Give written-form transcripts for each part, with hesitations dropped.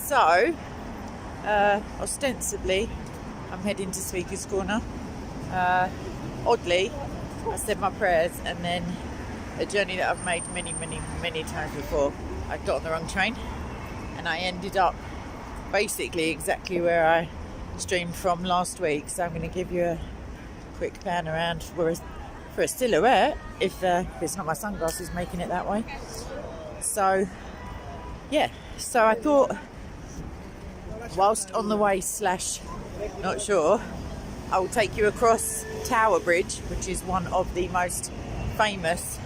So, ostensibly, I'm heading to Speaker's Corner. Oddly, I said my prayers, and then a journey that I've made many, many, many times before, I got on the wrong train, and I ended up basically exactly where I streamed from last week. So I'm going to give you a quick pan around for a silhouette, if it's not my sunglasses making it that way. So, yeah. So I thought, whilst on the way / not sure, I will take you across Tower Bridge, which is one of the most famous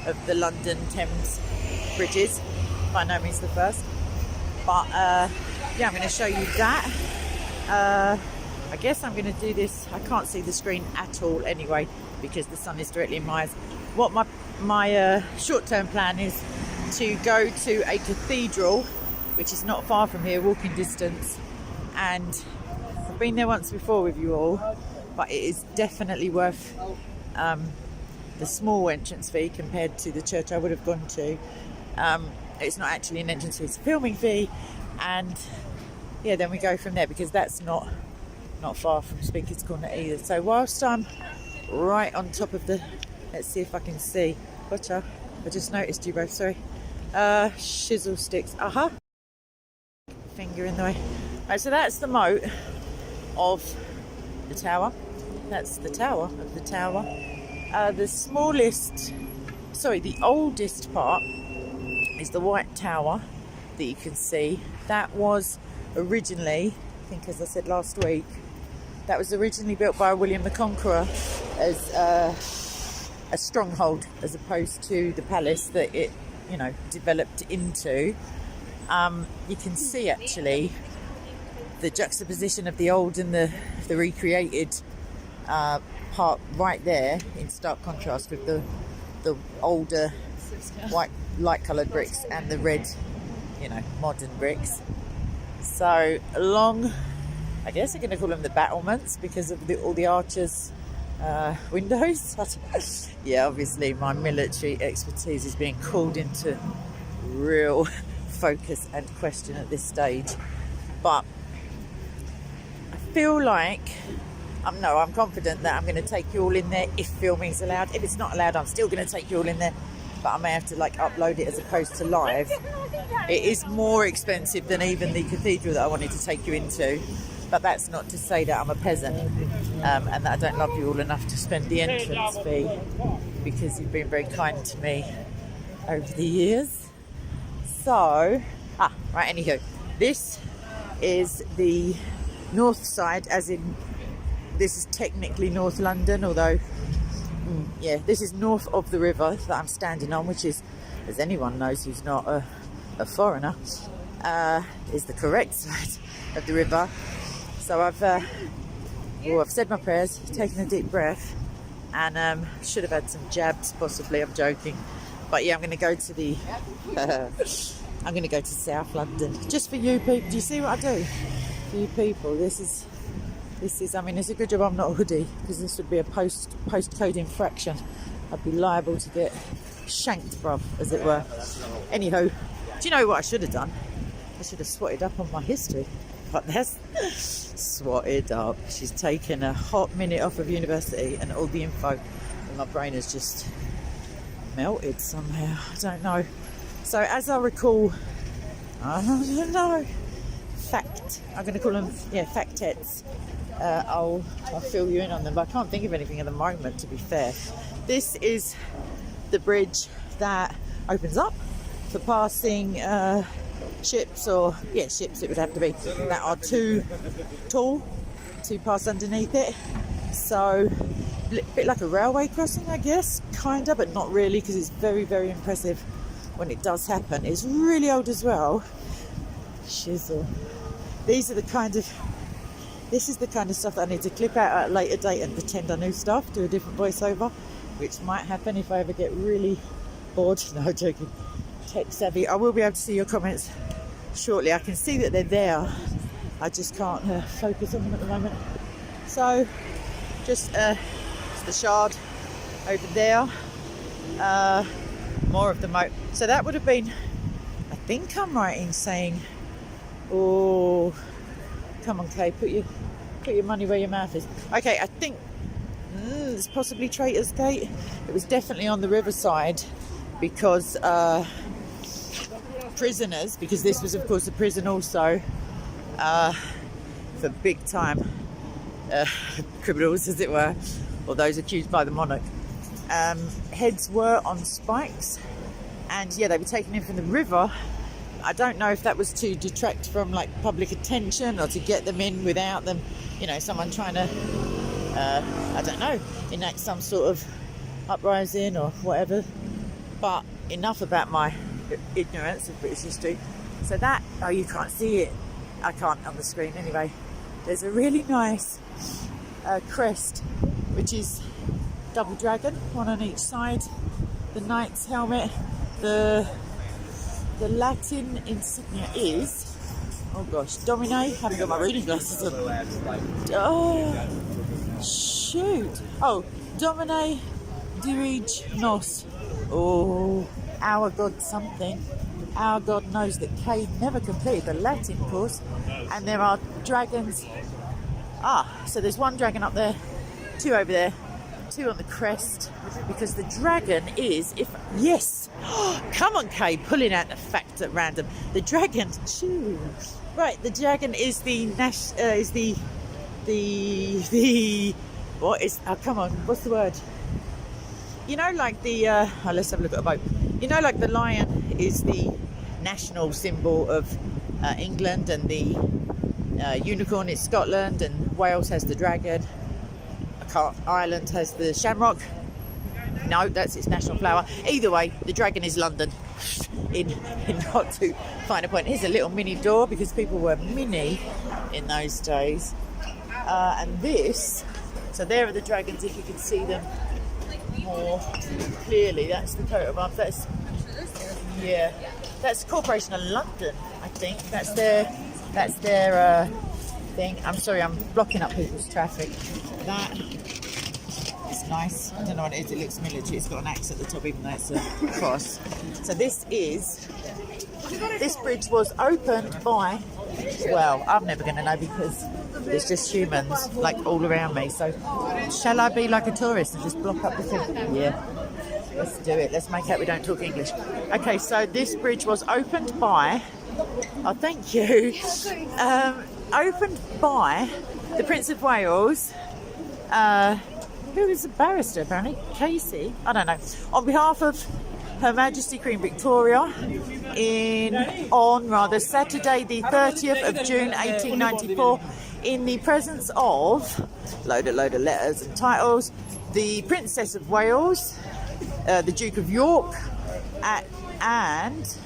of the London Thames bridges. By no means the first. But, yeah, I'm going to show you that. I guess I'm going to do this. I can't see the screen at all anyway, because the sun is directly in my eyes. What my short-term plan is to go to a cathedral, which is not far from here, walking distance. And I've been there once before with you all, but it is definitely worth the small entrance fee compared to the church I would have gone to. It's not actually an entrance fee, it's a filming fee. And yeah, then we go from there, because that's not far from Speaker's Corner either. So whilst I'm right on top of the, let's see if I can see. Gotcha. I just noticed you both, sorry. Shizzle sticks. Finger in the way. Right, so that's the moat of the tower. That's the tower of the tower. The oldest part is the White Tower that you can see. That was originally, I think as I said last week, that was originally built by William the Conqueror as a stronghold, as opposed to the palace that it, developed into. You can see actually the juxtaposition of the old and the recreated part right there, in stark contrast with the older white light-coloured bricks and the red, modern bricks. So along, I guess I'm going to call them the battlements because of all the archers' windows. Yeah, obviously my military expertise is being called into real focus and question at this stage. But I feel like, I'm confident that I'm going to take you all in there if filming's allowed. If it's not allowed, I'm still going to take you all in there. But I may have to upload it as opposed to live. It is more expensive than even the cathedral that I wanted to take you into. But that's not to say that I'm a peasant and that I don't love you all enough to spend the entrance fee, because you've been very kind to me over the years. So, anywho, this is the north side, as in this is technically North London, although this is north of the river that I'm standing on, which is, as anyone knows who's not a foreigner, is the correct side of the river. So I've said my prayers, taken a deep breath, and should have had some jabs possibly. I'm joking, but yeah, I'm going to go to I'm going to go to South London just for you people. Do you see what I do for you people? This is. I mean, it's a good job I'm not a hoodie, because this would be a postcode infraction. I'd be liable to get shanked, bruv, as it were. Anyhow, do you know what I should have done? I should have swatted up on my history. But that's swatted up. She's taken a hot minute off of university and all the info, and my brain has just melted somehow. I don't know. So as I recall, I don't know. I'm going to call them, factettes. I'll fill you in on them, but I can't think of anything at the moment, to be fair. This is the bridge that opens up for passing ships it would have to be, that are too tall to pass underneath it. So a bit like a railway crossing, I guess, kinda, but not really, because it's very, very impressive when it does happen. It's really old as well. Shizzle. This is the kind of stuff that I need to clip out at a later date and pretend I knew stuff, do a different voiceover, which might happen if I ever get really bored. No, I'm joking. Tech savvy. I will be able to see your comments shortly. I can see that they're there. I just can't focus on them at the moment. So, just it's the Shard over there. More of the moat. So that would have been, I think I'm right in saying, Oh, come on, Kay, put your money where your mouth is. Okay, I think it's possibly Traitors Gate. It was definitely on the riverside because prisoners, because this was of course a prison also for big time criminals, as it were, or those accused by the monarch. Heads were on spikes, and yeah, they were taken in from the river. I don't know if that was to detract from like public attention or to get them in without them, you know, someone trying to I don't know, enact some sort of uprising or whatever. But enough about my ignorance of British history. So that, oh, you can't see it, I can't on the screen anyway. There's a really nice crest, which is double dragon, one on each side, the knight's helmet. The Latin insignia is, oh gosh, Domine, haven't got my reading glasses on. Oh, shoot. Oh, Domine dirige nos. Oh, our God something. Our God knows that Kay never completed the Latin course. And there are dragons. So there's one dragon up there, two over there, two on the crest, because the dragon is, yes, come on, Kay, pulling out the facts at random. The dragon, right, the dragon is the what is, come on, what's the word? You know, like the, let's have a look at a boat. You know, like the lion is the national symbol of England, and the unicorn is Scotland, and Wales has the dragon. Ireland has the shamrock. No, that's its national flower. Either way, the dragon is London. in not to find a point. Here's a little mini door because people were mini in those days. And this, so there are the dragons if you can see them more clearly. That's the coat of arms. That's, yeah, that's the Corporation of London, I think. That's their thing. I'm sorry, I'm blocking up people's traffic. That is nice. I don't know what it is. It looks military. It's got an axe at the top, even though it's a cross. So this bridge was opened by, well, I'm never going to know because there's just humans like all around me. So shall I be like a tourist and just block up the thing? Yeah, let's do it. Let's make out we don't talk English. Okay, so this bridge was opened by, oh, thank you, opened by the Prince of Wales, who is a barrister apparently, Casey, I don't know, on behalf of Her Majesty Queen Victoria on Saturday the 30th of June 1894, in the presence of load of letters and titles, the Princess of Wales, the Duke of York, and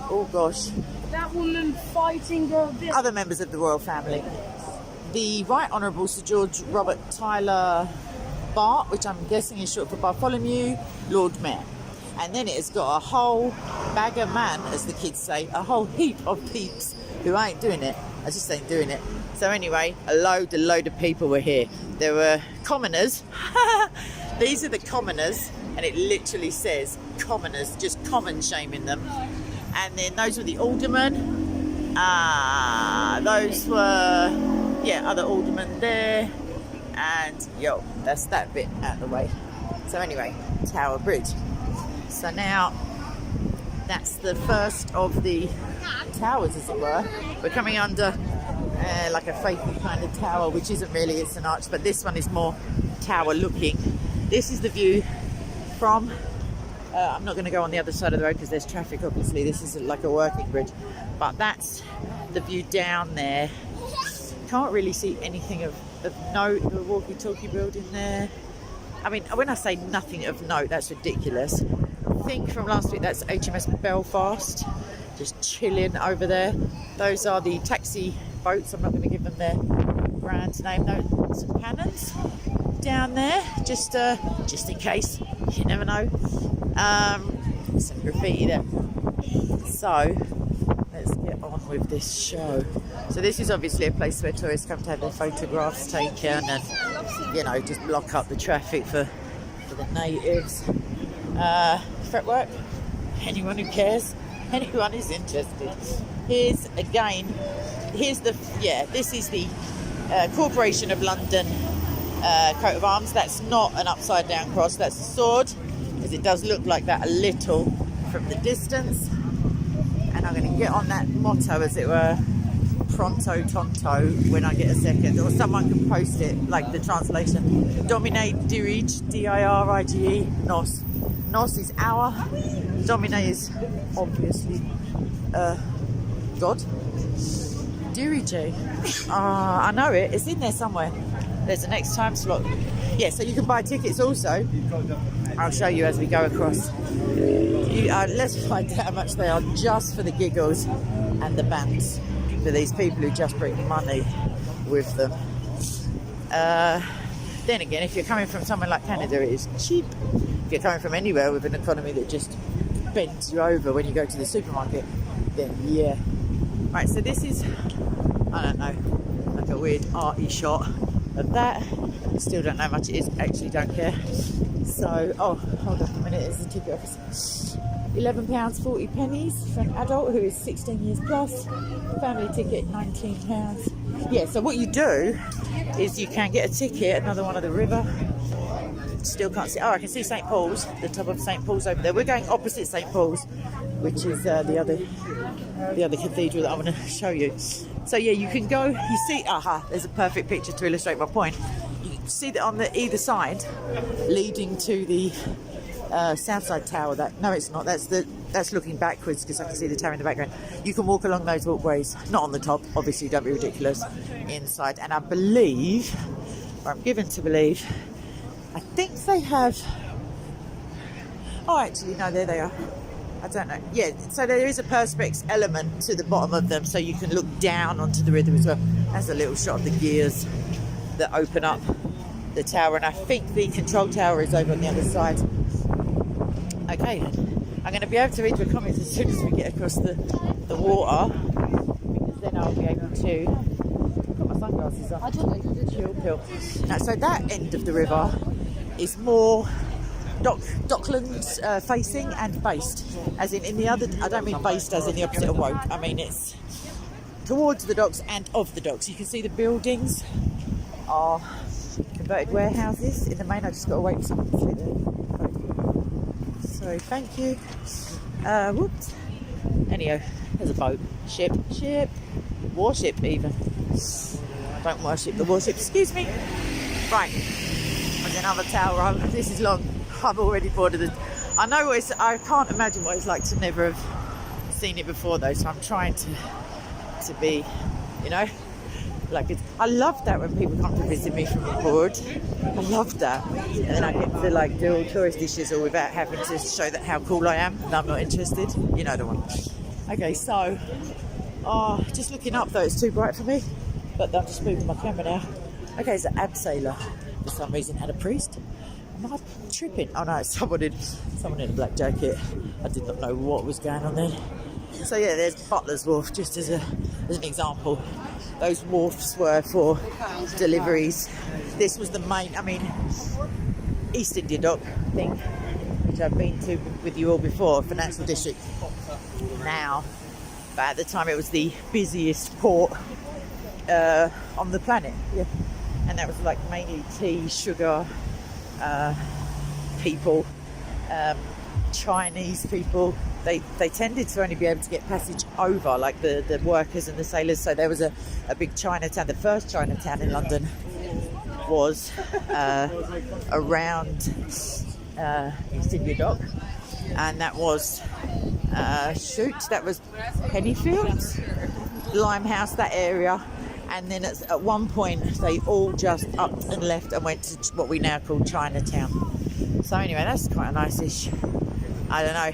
oh gosh, that woman fighting the other members of the royal family. The Right Honourable Sir George Robert Tyler Bart, which I'm guessing is short for Bartholomew, Lord Mayor. And then it has got a whole bag of man, as the kids say, a whole heap of peeps who ain't doing it. I just ain't doing it. So anyway, a load of people were here. There were commoners. These are the commoners, and it literally says commoners, just common shaming them. And then those were the aldermen. Those were, yeah, other aldermen there. And yo, that's that bit out of the way. So anyway, Tower Bridge. So now that's the first of the towers, as it were. We're coming under like a fakey kind of tower, which isn't really, it's an arch, but this one is more tower looking. This is the view from, I'm not going to go on the other side of the road because there's traffic obviously, this is like a working bridge, but that's the view down there. Can't really see anything of note. The walkie-talkie building there. I mean, when I say nothing of note, that's ridiculous. I think from last week that's HMS Belfast, just chilling over there. Those are the taxi boats. I'm not going to give them their brand name. No, some cannons down there, just in case. You never know. Some graffiti there. So let's get on with this show. So this is obviously a place where tourists come to have their photographs taken and, you know, just block up the traffic for the natives. Fretwork, anyone who cares, anyone who's interested. Here's again, this is the Corporation of London coat of arms. That's not an upside down cross, that's a sword, because it does look like that a little from the distance. And I'm going to get on that motto, as it were, pronto tonto, when I get a second, or someone can post it, like the translation. Domine dirige, D-I-R-I-G-E, nos. Nos is our, Domine is obviously God. Dirige. I know it, it's in there somewhere. There's the next time slot. Yeah, so you can buy tickets also. I'll show you as we go across. Let's find out how much they are just for the giggles and the bands, for these people who just bring money with them. Then again, if you're coming from somewhere like Canada, it is cheap. If you're coming from anywhere with an economy that just bends you over when you go to the supermarket, then yeah. Right, so this is, I don't know, like a weird arty shot of that. Still don't know how much it is, actually don't care. So, oh, hold on a minute, there's the ticket office. £11.40 for an adult who is 16 years plus. Family ticket, £19. Yeah, so what you do is you can get a ticket, another one of the river. Still can't see. Oh, I can see St Paul's, the top of St Paul's over there. We're going opposite St Paul's, which is the other cathedral that I want to show you. So yeah, you can go. You see, there's a perfect picture to illustrate my point. You can see that on the either side, leading to the Southside Tower. No, it's not. That's looking backwards, because I can see the tower in the background. You can walk along those walkways, not on the top, obviously. Don't be ridiculous. Inside, and I believe, or I'm given to believe, I think they have. Oh, actually, no, there they are. I don't know. Yeah, so there is a perspex element to the bottom of them, so you can look down onto the river as well. That's a little shot of the gears that open up the tower, and I think the control tower is over on the other side. Okay, I'm going to be able to read the comments as soon as we get across the water, because then I'll be able to put my sunglasses on. I don't know, chill pill. Now, so that end of the river is more Docklands facing and based, as in the other. I don't mean based as in the opposite of woke. I mean it's towards the docks and of the docks. You can see the buildings are converted warehouses. In the main, I just got to wait for someone to sit there. So thank you. Whoops. Anyhow, there's a boat, ship, warship even. I don't worship the warship. Excuse me. Right. There's another tower. This is long. I'm already bored of it. I know what it's. I can't imagine what it's like to never have seen it before, though. So I'm trying to be, like it's. I love that when people come to visit me from abroad. I love that, and then I get to like do all tourist dishes, all without having to show that how cool I am. And I'm not interested. You know the one. Okay, so just looking up though, it's too bright for me. But I'm just moving my camera now. Okay, it's an abseiler for some reason, and a priest. Am I tripping? Oh no, it's someone in a black jacket. I did not know what was going on there. So yeah, there's Butler's Wharf, just as an example. Those wharfs were for deliveries. This was the main, East India Dock thing, which I've been to with you all before, financial district. Now, but at the time it was the busiest port on the planet. Yeah. And that was like mainly tea, sugar, people, Chinese people. They tended to only be able to get passage over, like the workers and the sailors. So there was a big Chinatown. The first Chinatown in London was around East India Dock, and that was that was Pennyfields, Limehouse, that area. And then at one point they all just upped and left and went to what we now call Chinatown. So anyway, that's quite a nice-ish. I don't know.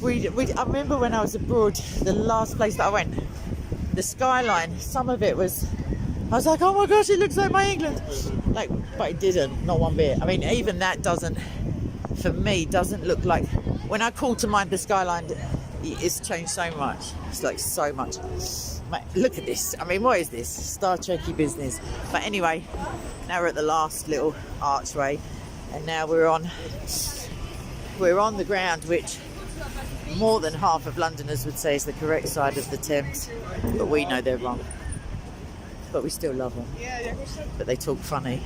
I remember when I was abroad, the last place that I went, the skyline, some of it was, I was like, oh my gosh, it looks like my England. But it didn't, not one bit. Even that doesn't look like, when I call to mind the skyline, it's changed so much. It's like so much. Mate, look at this. What is this? Star Trekky business. But anyway, now we're at the last little archway, and now we're on the ground, which more than half of Londoners would say is the correct side of the Thames, but we know they're wrong. But we still love them. But they talk funny.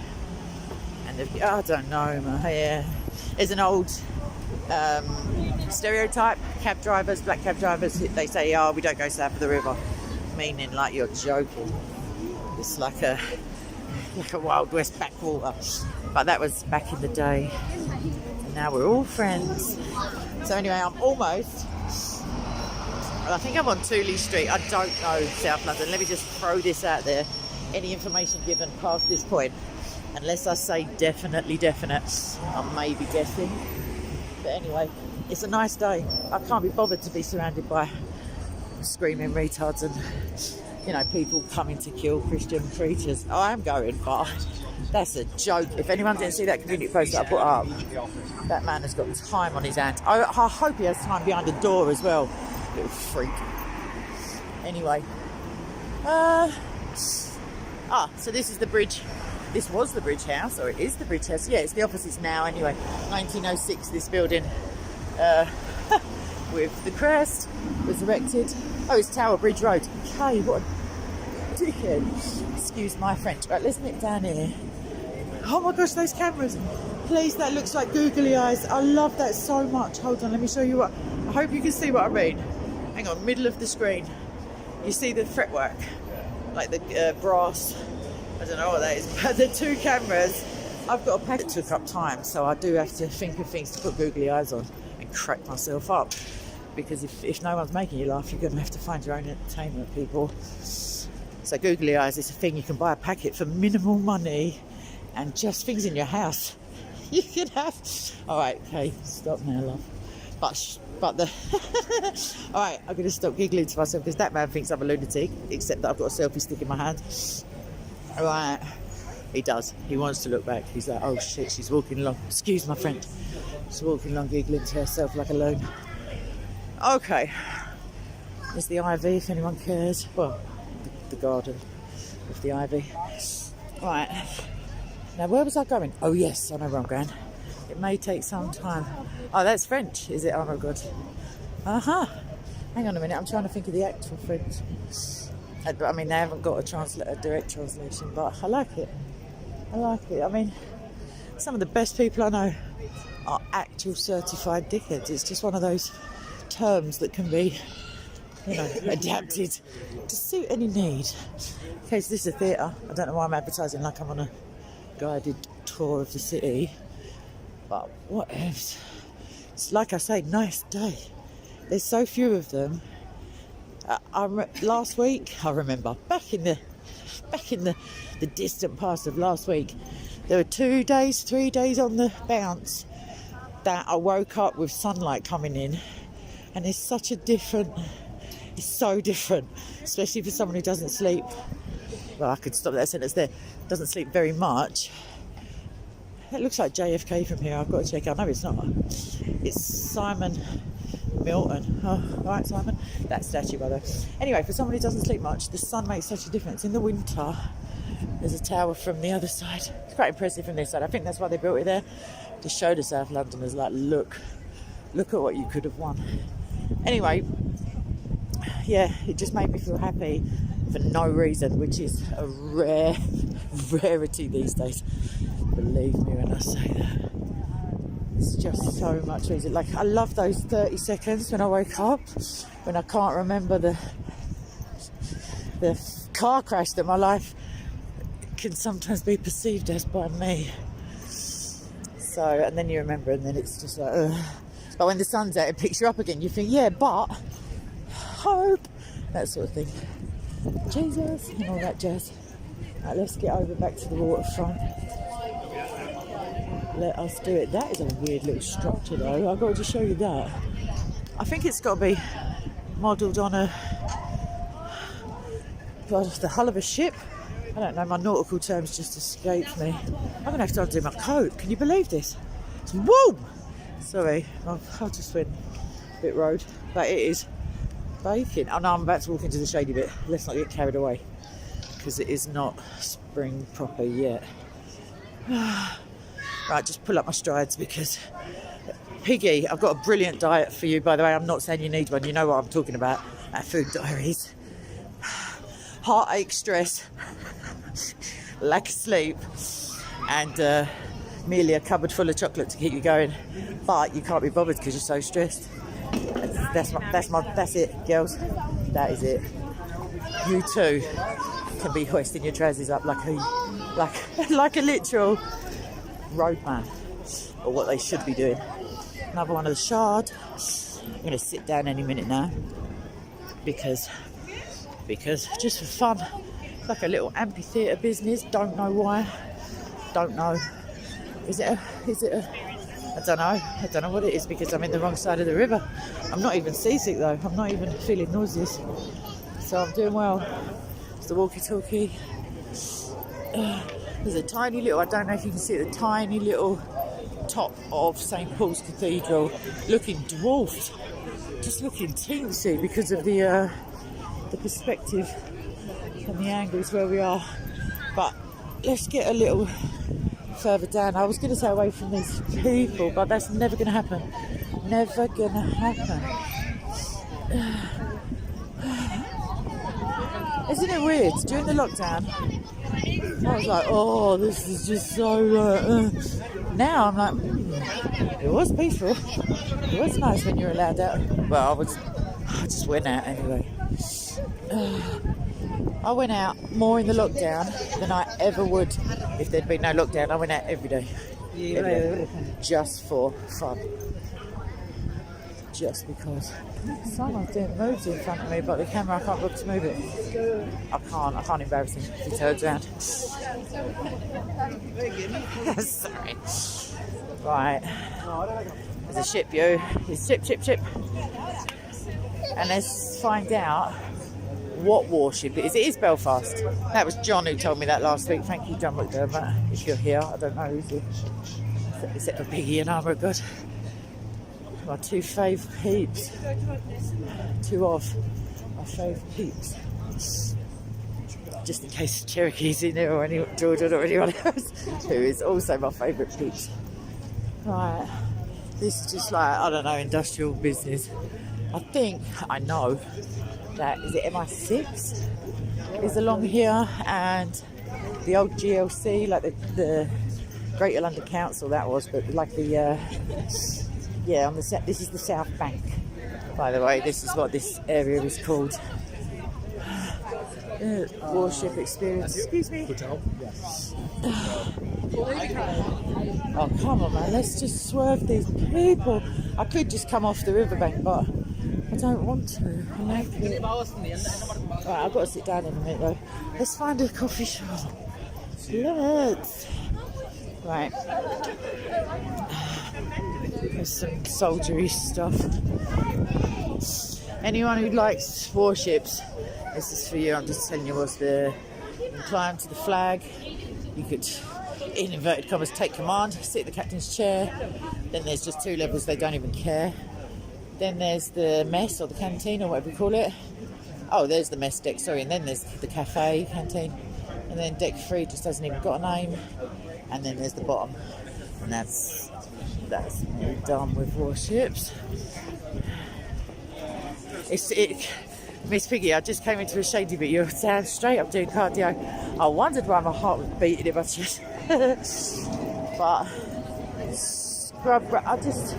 And I don't know, man. Yeah. There's an old stereotype. Cab drivers, black cab drivers, they say, oh, we don't go south of the river. Meaning like you're joking. It's like a Wild West backwater. But that was back in the day. And now we're all friends. So anyway, I'm almost... I think I'm on Tooley Street. I don't know South London. Let me just throw this out there. Any information given past this point, unless I say definitely definite, I may be guessing. But anyway, it's a nice day. I can't be bothered to be surrounded by screaming retards and, you know, people coming to kill Christian preachers. Oh, I am going, but that's a joke. If anyone didn't see that community post that I put up, that man has got time on his hands. I hope he has time behind the door as well. Little freak. Anyway. So this is the bridge. This was the bridge house, or it is the bridge house. Yeah, it's the offices now anyway. 1906, this building with the crest was erected. Oh, it's Tower Bridge Road. Okay, what a dickhead. Excuse my French. Right, let's nip down here. Oh my gosh, those cameras. Please, that looks like googly eyes. I love that so much. Hold on, let me show you what. I hope you can see what I mean. Hang on, middle of the screen. You see the fretwork, like the brass. I don't know what that is, but the two cameras. I've got a pack that took up time, so I do have to think of things to put googly eyes on and crack myself up. Because if no one's making you laugh, you're going to have to find your own entertainment, people. So googly eyes is a thing. You can buy a packet for minimal money and just things in your house. You can have... All right, okay, stop now, love. But the... All right, I'm going to stop giggling to myself because that man thinks I'm a lunatic, except that I've got a selfie stick in my hand. All right, he does. He wants to look back. He's like, oh shit, she's walking along. Excuse my French. She's walking along giggling to herself like a loon. Okay, there's the ivy if anyone cares. Well, the garden with the ivy. Right, now where was I going? Oh yes, I know where I'm going. It may take some time. Oh, that's French, is it? Oh my god. Hang on a minute, I'm trying to think of the actual French. I mean, they haven't got a direct translation, but I like it. I like it. I mean, some of the best people I know are actual certified dickheads. It's just one of those terms that can be, you know, adapted to suit any need. Okay, so this is a theatre. I don't know why I'm advertising like I'm on a guided tour of the city, but what else? It's like I say, nice day. There's so few of them. Last week, I remember back in the distant past of last week, there were 3 days on the bounce that I woke up with sunlight coming in, and it's so different, especially for someone who doesn't sleep. Well, I could stop that sentence there. Doesn't sleep very much. It looks like JFK from here. I've got to check out. No, it's not. It's Simon Milton. Oh, right, Simon. That statue, by the way. Anyway, for someone who doesn't sleep much, the sun makes such a difference. In the winter, there's a tower from the other side. It's quite impressive from this side. I think that's why they built it there, to show the South Londoners, like, look at what you could have won. Anyway, yeah, it just made me feel happy for no reason, which is a rarity these days. Believe me when I say that. It's just so much reason. Like, I love those 30 seconds when I wake up, when I can't remember the car crash that my life can sometimes be perceived as by me. So, and then you remember, and then it's just like, ugh. But when the sun's out, it picks you up again. You think, yeah, but hope, that sort of thing. Jesus, and all that jazz. Right, let's get over back to the waterfront. Let us do it. That is a weird little structure, though. I've got to just show you that. I think it's got to be modelled on the hull of a ship. I don't know, my nautical terms just escaped me. I'm going to have to undo my coat. Can you believe this? It's warm! Sorry, I've just went a bit road. But it is baking. Oh no, I'm about to walk into the shady bit. Let's not get carried away, because it is not spring proper yet. Right, just pull up my strides, because Piggy, I've got a brilliant diet for you, by the way. I'm not saying you need one. You know what I'm talking about. Food diaries. Heartache, stress, lack of sleep, and merely a cupboard full of chocolate to keep you going. But you can't be bothered because you're so stressed. That's it, girls. That is it. You too can be hoisting your trousers up like a literal roadman, or what they should be doing. Another one of the Shard. I'm going to sit down any minute now because just for fun, like a little amphitheatre business. Don't know why. Don't know. Is it a I don't know what it is because I'm in the wrong side of the river. I'm not even seasick though. I'm not even feeling nauseous. So I'm doing well. It's the walkie-talkie. There's a tiny little, I don't know if you can see it, the tiny little top of St Paul's Cathedral, looking dwarfed, just looking teensy because of the perspective and the angles where we are. But let's get a little further down. I was going to say away from these people, but that's never going to happen. Never going to happen. Isn't it weird? During the lockdown, I was like, oh, this is just so... Now I'm like, it was peaceful. It was nice when you were allowed out. Well, I just went out anyway. I went out more in the lockdown than I ever would if there'd been no lockdown. I went out every day. Just for fun. Just because someone's doing moves in front of me, but the camera, I can't look to move it. I can't embarrass him if he turns around. Sorry. Right. There's a ship, you. It's ship. And let's find out what warship it is. It is Belfast. That was John who told me that last week. Thank you, John McDermott. If you're here, I don't know who's here. Except for Piggy and Armour, God. My two fave peeps. Two of my fave peeps. Just in case Cherokee's in there or Jordan or anyone else who is also my favourite peeps. Right. This is just like, I don't know, industrial business. I know that, is it MI6 is along here, and the old GLC, like the Greater London Council that was, but like the on the this is the South Bank, by the way. This is what this area is called. Warship experience. Excuse me. Oh, come on, man. Let's just swerve these people. I could just come off the riverbank, but I don't want to. I like it. Right, I've got to sit down in a minute, though. Let's find a coffee shop. Let's. Right. There's some soldiery stuff. Anyone who likes warships, this is for you. I'm just telling you what's there. You can climb to the flag. You could, in inverted commas, take command, sit in the captain's chair. Then there's just two levels, they don't even care. Then there's the mess or the canteen or whatever you call it. Oh, there's the mess deck, sorry. And then there's the cafe, canteen. And then deck 3 just hasn't even got a name. And then there's the bottom. And that's me done with warships. Miss Piggy, I just came into a shady bit. You're down straight up doing cardio. I wondered why my heart was beating in my chest. But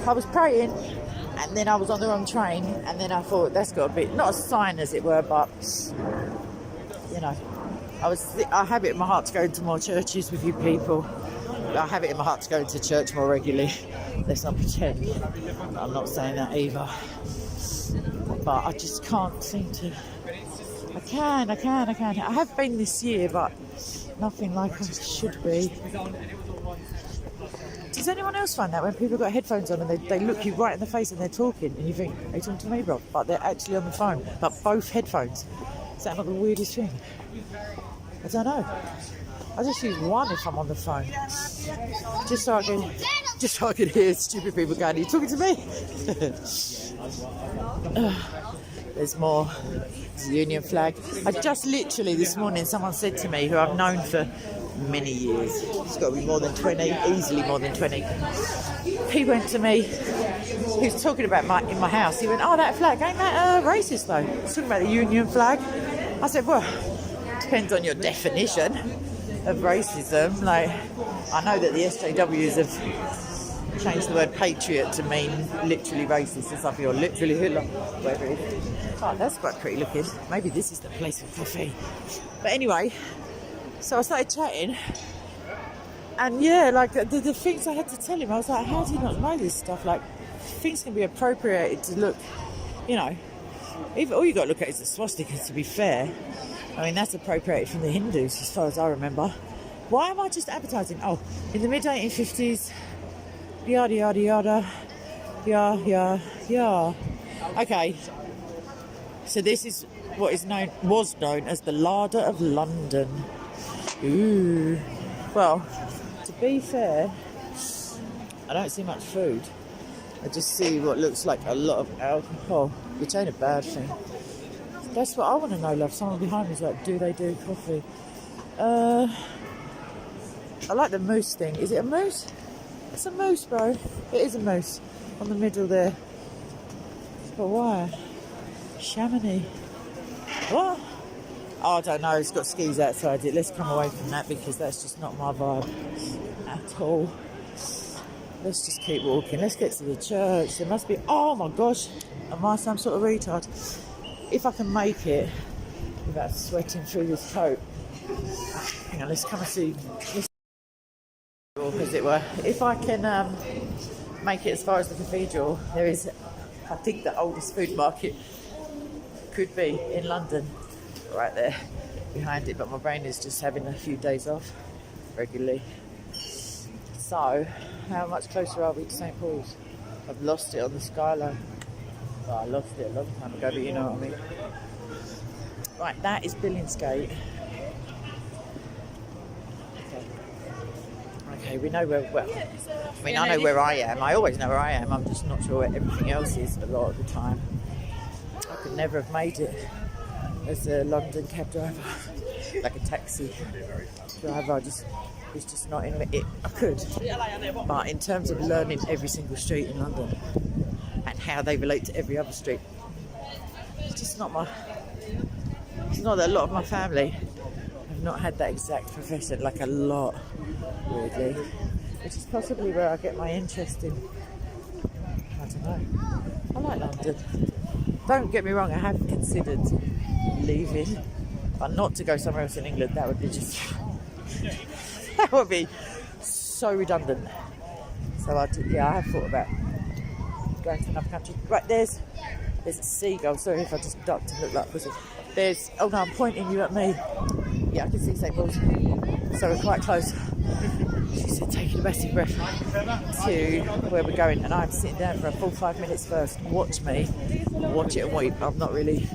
I was praying, and then I was on the wrong train, and then I thought that's got a bit, not a sign as it were, but you know, I have it in my heart to go into more churches with you people. I have it in my heart to go into church more regularly. Let's not pretend. I'm not saying that either. But I just can't seem to. I can. I have been this year, but nothing like I should be. Does anyone else find that when people got headphones on and they look you right in the face and they're talking and you think, are you talking to me, bro? But they're actually on the phone, but both headphones. Is that not the weirdest thing? I don't know. I just use one if I'm on the phone, just so I can hear stupid people going, "Are you talking to me?" There's more. There's the Union flag. I just literally this morning someone said to me, who I've known for many years, it's got to be more than 20, easily more than 20. He went to me he was talking about in my house. He went, "Oh, that flag, ain't that racist though?" He was talking about the Union flag. I said, "Well, depends on your definition of racism. Like, I know that the SJWs have changed the word patriot to mean literally racist or something, or literally Hitler, whatever it is. Oh, that's quite pretty looking. Maybe this is the place for coffee." But anyway, so I started chatting, and yeah, like the things I had to tell him, I was like, how do you not know this stuff? Like, things can be appropriated to look, you know, all you got to look at is the swastika, to be fair. I mean, that's appropriated from the Hindus, as far as I remember. Why am I just advertising? Oh, in the mid-1850s, yada, yada, yada, yeah. Okay, so this is what was known as the larder of London. Ooh. Well, to be fair, I don't see much food. I just see what looks like a lot of alcohol, which ain't a bad thing. That's what I want to know, love. Someone behind me is like, do they do coffee? I like the moose thing. Is it a moose? It's a moose, bro. It is a moose. On the middle there. But why? Chamonix. What? Oh, I don't know. It's got skis outside it. Let's come away from that because that's just not my vibe at all. Let's just keep walking. Let's get to the church. There must be... Oh, my gosh. Am I some sort of retard? If I can make it without sweating through this coat. Hang on, let's come and see this, as it were. If I can make it as far as the cathedral, there is, I think, the oldest food market could be in London, right there behind it. But my brain is just having a few days off regularly. So, how much closer are we to St Paul's? I've lost it on the skyline. Well, I lost it a long time ago, but you know what I mean. Right, that is Billingsgate. Okay, we know where, well, I mean, I know where I am. I always know where I am. I'm just not sure where everything else is a lot of the time. I could never have made it as a London cab driver, like a taxi driver. It's just not in it. I could, but in terms of learning every single street in London and how they relate to every other street, it's just not my... It's not that a lot of my family have not had that exact profession, like a lot, weirdly, which is possibly where I get my interest in. I don't know. I like London. Don't get me wrong, I have considered leaving, but not to go somewhere else in England. That would be just... that would be so redundant. So I have thought about going to another country. Right, there's a seagull. Sorry if I just ducked and looked like a pussy. There's... Oh no, I'm pointing you at me. Yeah, I can see St Paul's. So we're quite close. She said, taking a massive breath to where we're going, and I'm sitting down for a full 5 minutes first. Watch me, watch it and weep. I'm not really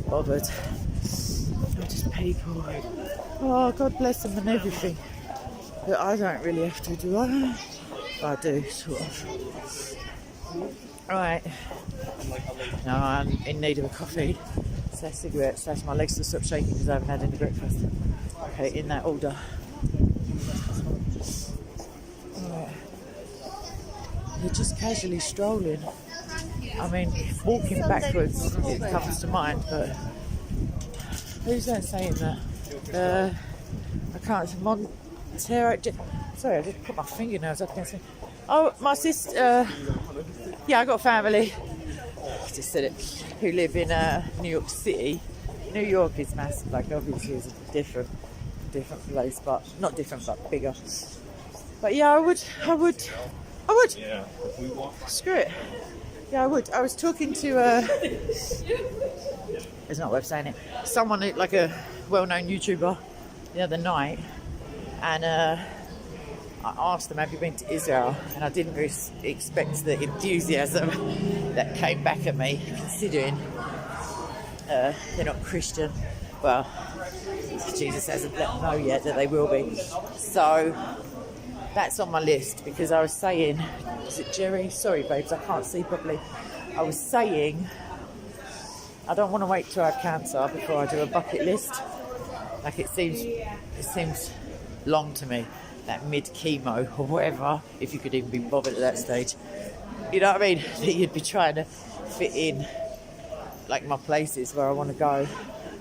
bothered. They're just people. Oh, God bless them and everything. But I don't really have to, do I? I do, sort of. Right. Now I'm in need of a coffee. / cigarette / my legs will stop shaking because I haven't had any breakfast. Okay, in that order. Right. You're just casually strolling. I mean, walking backwards, it comes to mind, but who's that saying that? I can't. Montero. Sorry, I just put my fingernails up against me. Oh, my sister. Yeah, I got family. I just said it. Who live in New York City. New York is massive. Like, obviously, it's a different place, but not different, but bigger. But yeah, I would. Yeah. Screw it. Yeah, I would. I was talking to it's not worth saying it. Someone like a well-known YouTuber the other night, and I asked them, "Have you been to Israel?" And I didn't really expect the enthusiasm that came back at me, considering they're not Christian. Well, Jesus hasn't let them know yet that they will be. So that's on my list, because I was saying, is it Jerry? Sorry, babes, I can't see properly. I was saying I don't want to wait till I have cancer before I do a bucket list. Like, it seems long to me, that mid-chemo or whatever, if you could even be bothered at that stage. you know what I mean? That you'd be trying to fit in, like my places where I want to go.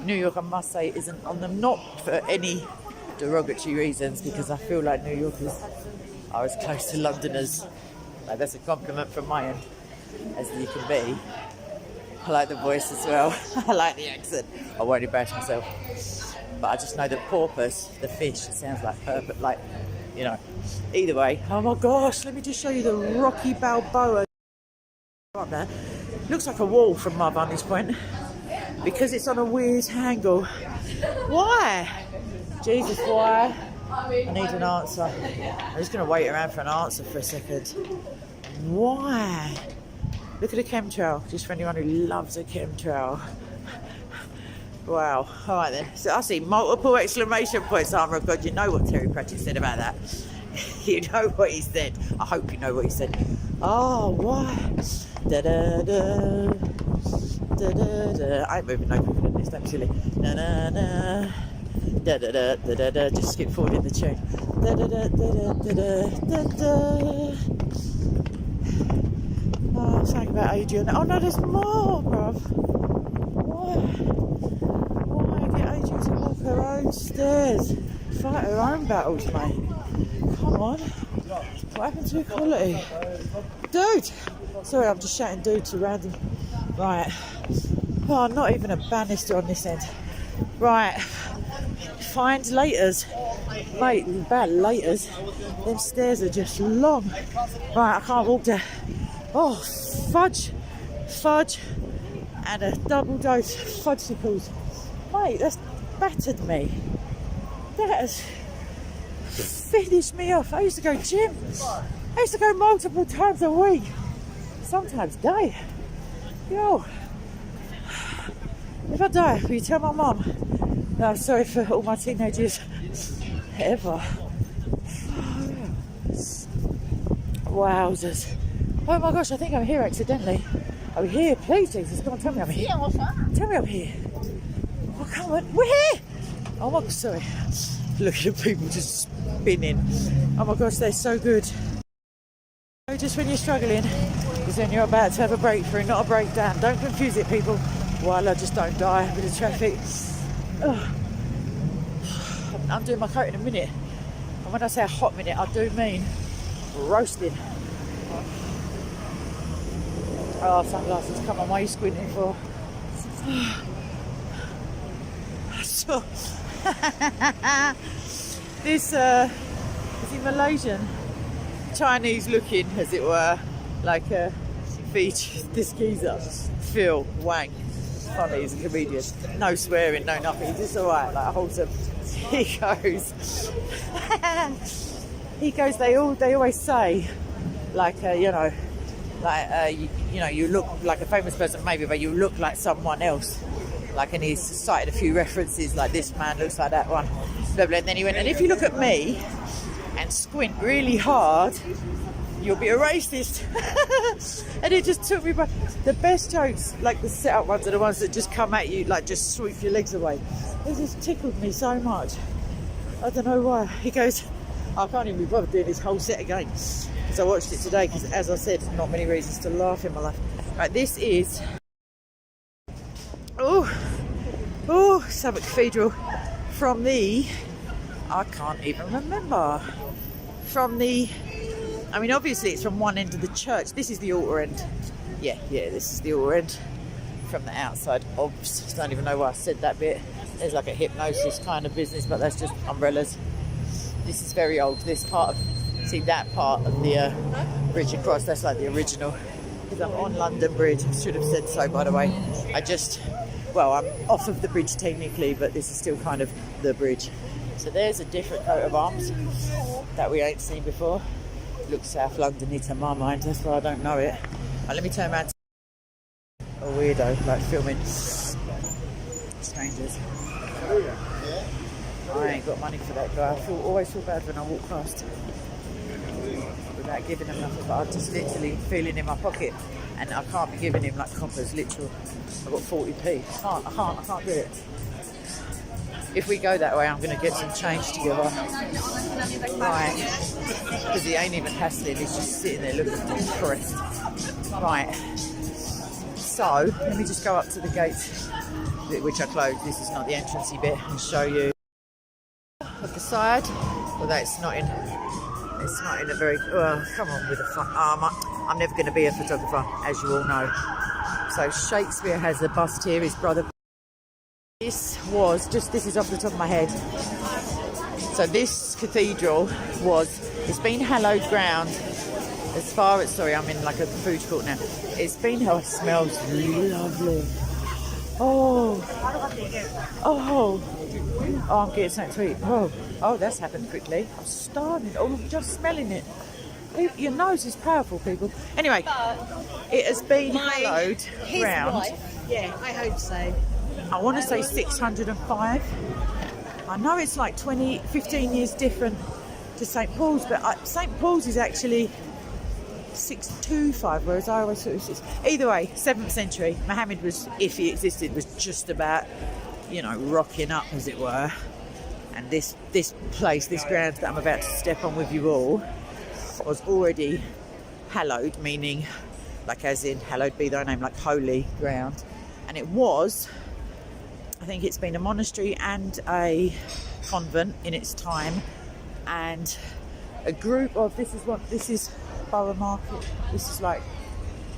New York, I must say, isn't on them. Not for any derogatory reasons, because I feel like New Yorkers are as close to Londoners. Like, that's a compliment from my end as you can be. I like the voice as well. I like the accent. I won't embarrass myself. But I just know that porpoise, the fish, it sounds like purpose, like, you know. Either way, oh my gosh, let me just show you the Rocky Balboa right there. Looks like a wall from my vantage point because it's on a weird angle. Why? Jesus, why? I need an answer. I'm just going to wait around for an answer for a second. Why? Look at a chemtrail, just for anyone who loves a chemtrail. Wow. All right then. So I see multiple exclamation points. Oh my God, you know what Terry Pratchett said about that. You know what he said. I hope you know what he said. Oh, why? Da da da. Da da da. I ain't moving no quicker than this, don't be silly. Na na na. Da da da da da da. Just skip forward in the tune. Da da da da da da da da. Oh, something about Adrian. Oh no, there's more, bruv. Why get Adrian to walk her own stairs? Fight her own battles, mate. Come on. What happened to equality? Dude! Sorry, I'm just shouting dude to random. Right. Oh, not even a banister on this end. Right. Find laters. Mate, bad laters. Them stairs are just long. Right, I can't walk there. Oh, fudge. Fudge. And a double dose of fudgesicles. Mate, that's battered me. That has finished me off. I used to go gym. I used to go multiple times a week. Sometimes a day. Yo. If I die, will you tell my mum? No, I'm sorry for all my teenagers ever. Wowzers. Oh my gosh, I think I'm here accidentally. I'm here, please, Jesus. Come on, tell me I'm here. Tell me I'm here. Oh, come on. We're here! Oh my gosh, sorry. Look at the people just spinning. Oh my gosh, they're so good. So just when you're struggling, is when you're about to have a breakthrough, not a breakdown. Don't confuse it, people. While I just don't die with the traffic. Ugh. I'm doing my coat in a minute. And when I say a hot minute, I do mean roasting. Oh, sunglasses, come on, what are you squinting for? So, this is he Malaysian? Chinese looking, as it were, like a feature, this geezer, Phil Wang. Funny, he's a comedian. No swearing, no nothing, he's just alright, like wholesome. He goes, they always say, like, you know, like, you know, you look like a famous person maybe, but you look like someone else. Like, and he's cited a few references, like this man looks like that one, blah, blah. And then he went, and if you look at me and squint really hard, you'll be a racist. And it just took me back. The best jokes, like the set-up ones, are the ones that just come at you, like just sweep your legs away. It just tickled me so much. I don't know why. He goes, I can't even be bothered doing this whole set again. Because I watched it today, because as I said, not many reasons to laugh in my life. Right, this is... Southwark Cathedral from the... I can't even remember. From the... I mean, obviously it's from one end of the church. This is the altar end. Yeah, this is the altar end. From the outside. Oops, I don't even know why I said that bit. There's like a hypnosis kind of business, but that's just umbrellas. This is very old. This part of... See, that part of the bridge across, that's like the original. Because I'm on London Bridge. I should have said so, by the way. Well, I'm off of the bridge technically, but this is still kind of the bridge. So there's a different coat of arms that we ain't seen before. Looks South London-y to my mind, that's why I don't know it. Right, let me turn around. A weirdo, like filming strangers. I ain't got money for that guy. I always feel bad when I walk past without giving him nothing, but I'm just literally feeling in my pocket, and I can't be giving him like coppers, literal. I've got 40p. I can't do it. if we go that way, I'm going to get some change together. Right. Because he ain't even hassling, he's just sitting there looking depressed. Right. So, let me just go up to the gates, which are closed. This is not the entrancey bit, and show you at the side. Although it's not in a very, well, come on with the fun. I'm never going to be a photographer, as you all know. So Shakespeare has a bust here, his brother. This is off the top of my head. So this cathedral it's been hallowed ground as far as, sorry, I'm in like a food court now. It's been, it smells lovely. Oh, I'm getting something to eat. Oh, that's happened quickly. I'm starving. Oh, just smelling it. Your nose is powerful, people. Anyway, it has been hallowed ground. Wife, yeah, I hope so. I want to say 605. I know it's like 15 years different to St. Paul's, but St. Paul's is actually 625, whereas I always thought it was 6. Either way, 7th century. Muhammad was, if he existed, was just about, rocking up, as it were. And this place, this ground that I'm about to step on with you all, was already hallowed, meaning, like as in, hallowed be thy name, like holy ground. And it was, I think it's been a monastery and a convent in its time, and a group of, this is Borough Market. This is like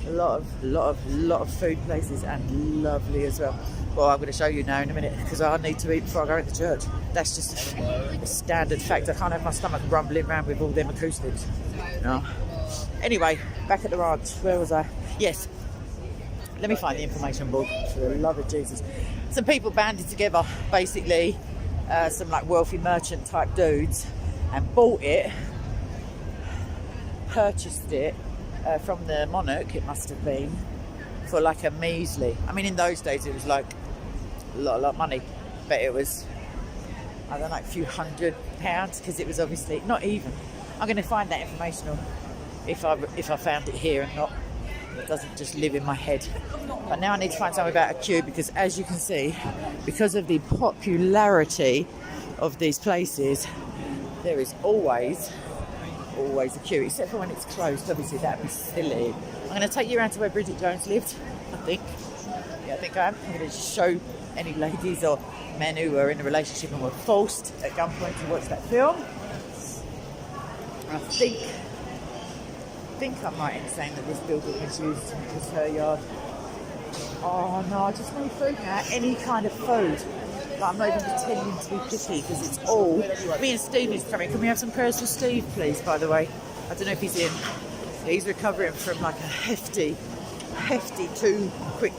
a lot of food places, and lovely as well. Well, I'm going to show you now in a minute, because I need to eat before I go into church. That's just a standard fact. I can't have my stomach rumbling around with all them acoustics. No. Anyway, back at the ranch. Where was I? Yes. Let me find the information board, for the love of Jesus. Some people banded together, basically, some like wealthy merchant type dudes, and bought it, purchased it from the monarch, it must have been, for like a measly, I mean in those days it was like a lot of money, but it was, I don't know, a few £100, because it was obviously not even. I'm going to find that information if I found it here and not, it doesn't just live in my head. But now I need to find something about a queue, because as you can see, because of the popularity of these places, there is always a queue, except for when it's closed. Obviously that'd be silly. I'm going to take you around to where Bridget Jones lived, I think. Yeah, I think I am. I'm going to just show any ladies or men who were in a relationship and were forced at gunpoint to watch that film. And I think I'm right in saying that this building was used as her yard. Oh no, I just need food now. Any kind of food. Like, I'm not even pretending to be picky, because it's all. Me and Steve is coming. Can we have some prayers for Steve, please, by the way? I don't know if he's in. He's recovering from like a hefty quick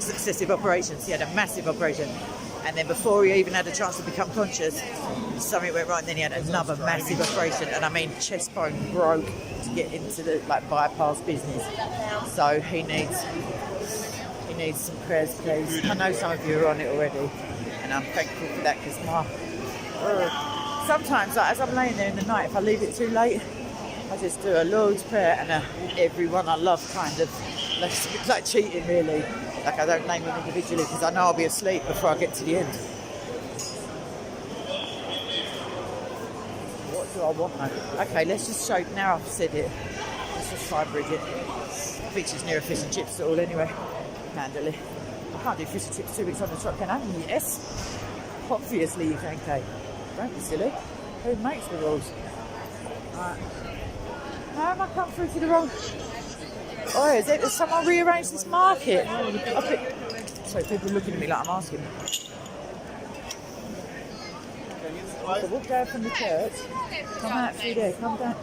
successive operations. He had a massive operation. And then before he even had a chance to become conscious, something went right, and then he had another massive operation. And I mean, chest bone broke to get into the bypass business. So he needs some prayers, please. I know some of you are on it already, and I'm thankful for that, because sometimes, as I'm laying there in the night, if I leave it too late, I just do a Lord's Prayer, and everyone I love kind of, it's like cheating really. Like, I don't name them individually, because I know I'll be asleep before I get to the end. What do I want though? Okay, let's just show, now I've said it, let's just find Bridget. I think she's near a fish and chips stall anyway. Handily. I can't do fish and chips 2 weeks on the trot, can I? Yes. Obviously you can, Kate. Don't be silly. Who makes the rules? Right. How have I come through to the wrong? Oh, has someone rearranged this market? Sorry, people are looking at me like I'm asking. So walk down from the church. Come out through there. Come down.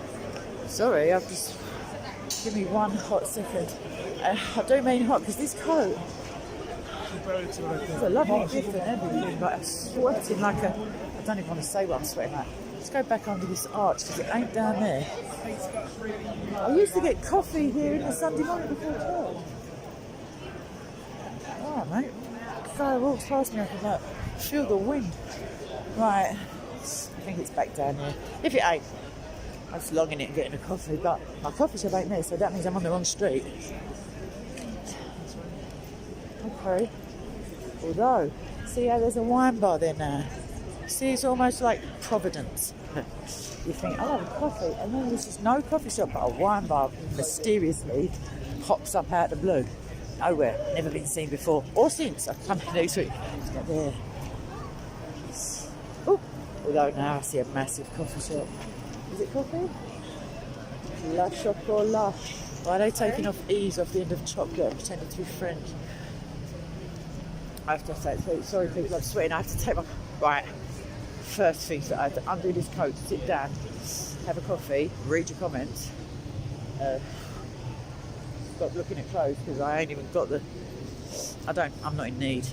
Sorry, I've just... Give me one hot second. I do mean hot, because this coat, it's a lovely gift and everything, but I'm sweating like a... I don't even want to say what I'm sweating like. Let's go back under this arch, because it ain't down there. I used to get coffee here in the Sunday morning before church. Alright, mate. The guy walks past me, I can like, feel the wind. Right, I think it's back down here. If it ain't, I was longing it and getting a coffee, but my coffee shop ain't there, so that means I'm on the wrong street. Okay. Although, See how there's a wine bar there now? See, it's almost like Providence. You think, I'll have a coffee, and then there's just no coffee shop, but a wine bar mysteriously pops up out of the blue. Nowhere, never been seen before, or since I've come here next week. It's not there. Oh, although now I see a massive coffee shop. Is it coffee? La Chocolat. Why are they taking off E's off the end of chocolate and pretending to be French? I have to say, sorry people, I'm sweating. I have to take my... Right. First thing, so I have to undo this coat, sit down, have a coffee, read your comments. Stop looking at clothes because I ain't even got the... I'm not in need.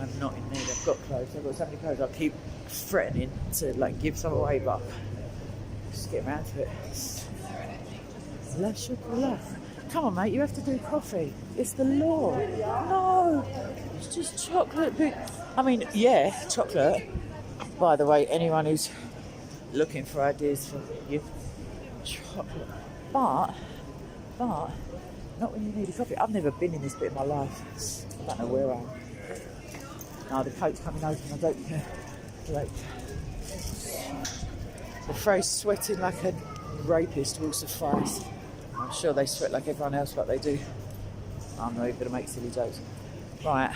I'm not in need. I've got clothes. I've got so many clothes. I keep threatening to like give some away, but just get around to it. La chocolat. Come on, mate, you have to do coffee. It's the law. No, it's just chocolate. I mean, yeah, chocolate. By the way, anyone who's looking for ideas for you, chocolate. But not when you need a coffee. I've never been in this bit of my life. I don't know where I am. No, the coat's coming open. I don't care. Like, the phrase "sweating like a rapist" will suffice. I'm sure they sweat like everyone else, but they do. I'm not even going to make silly jokes. Right.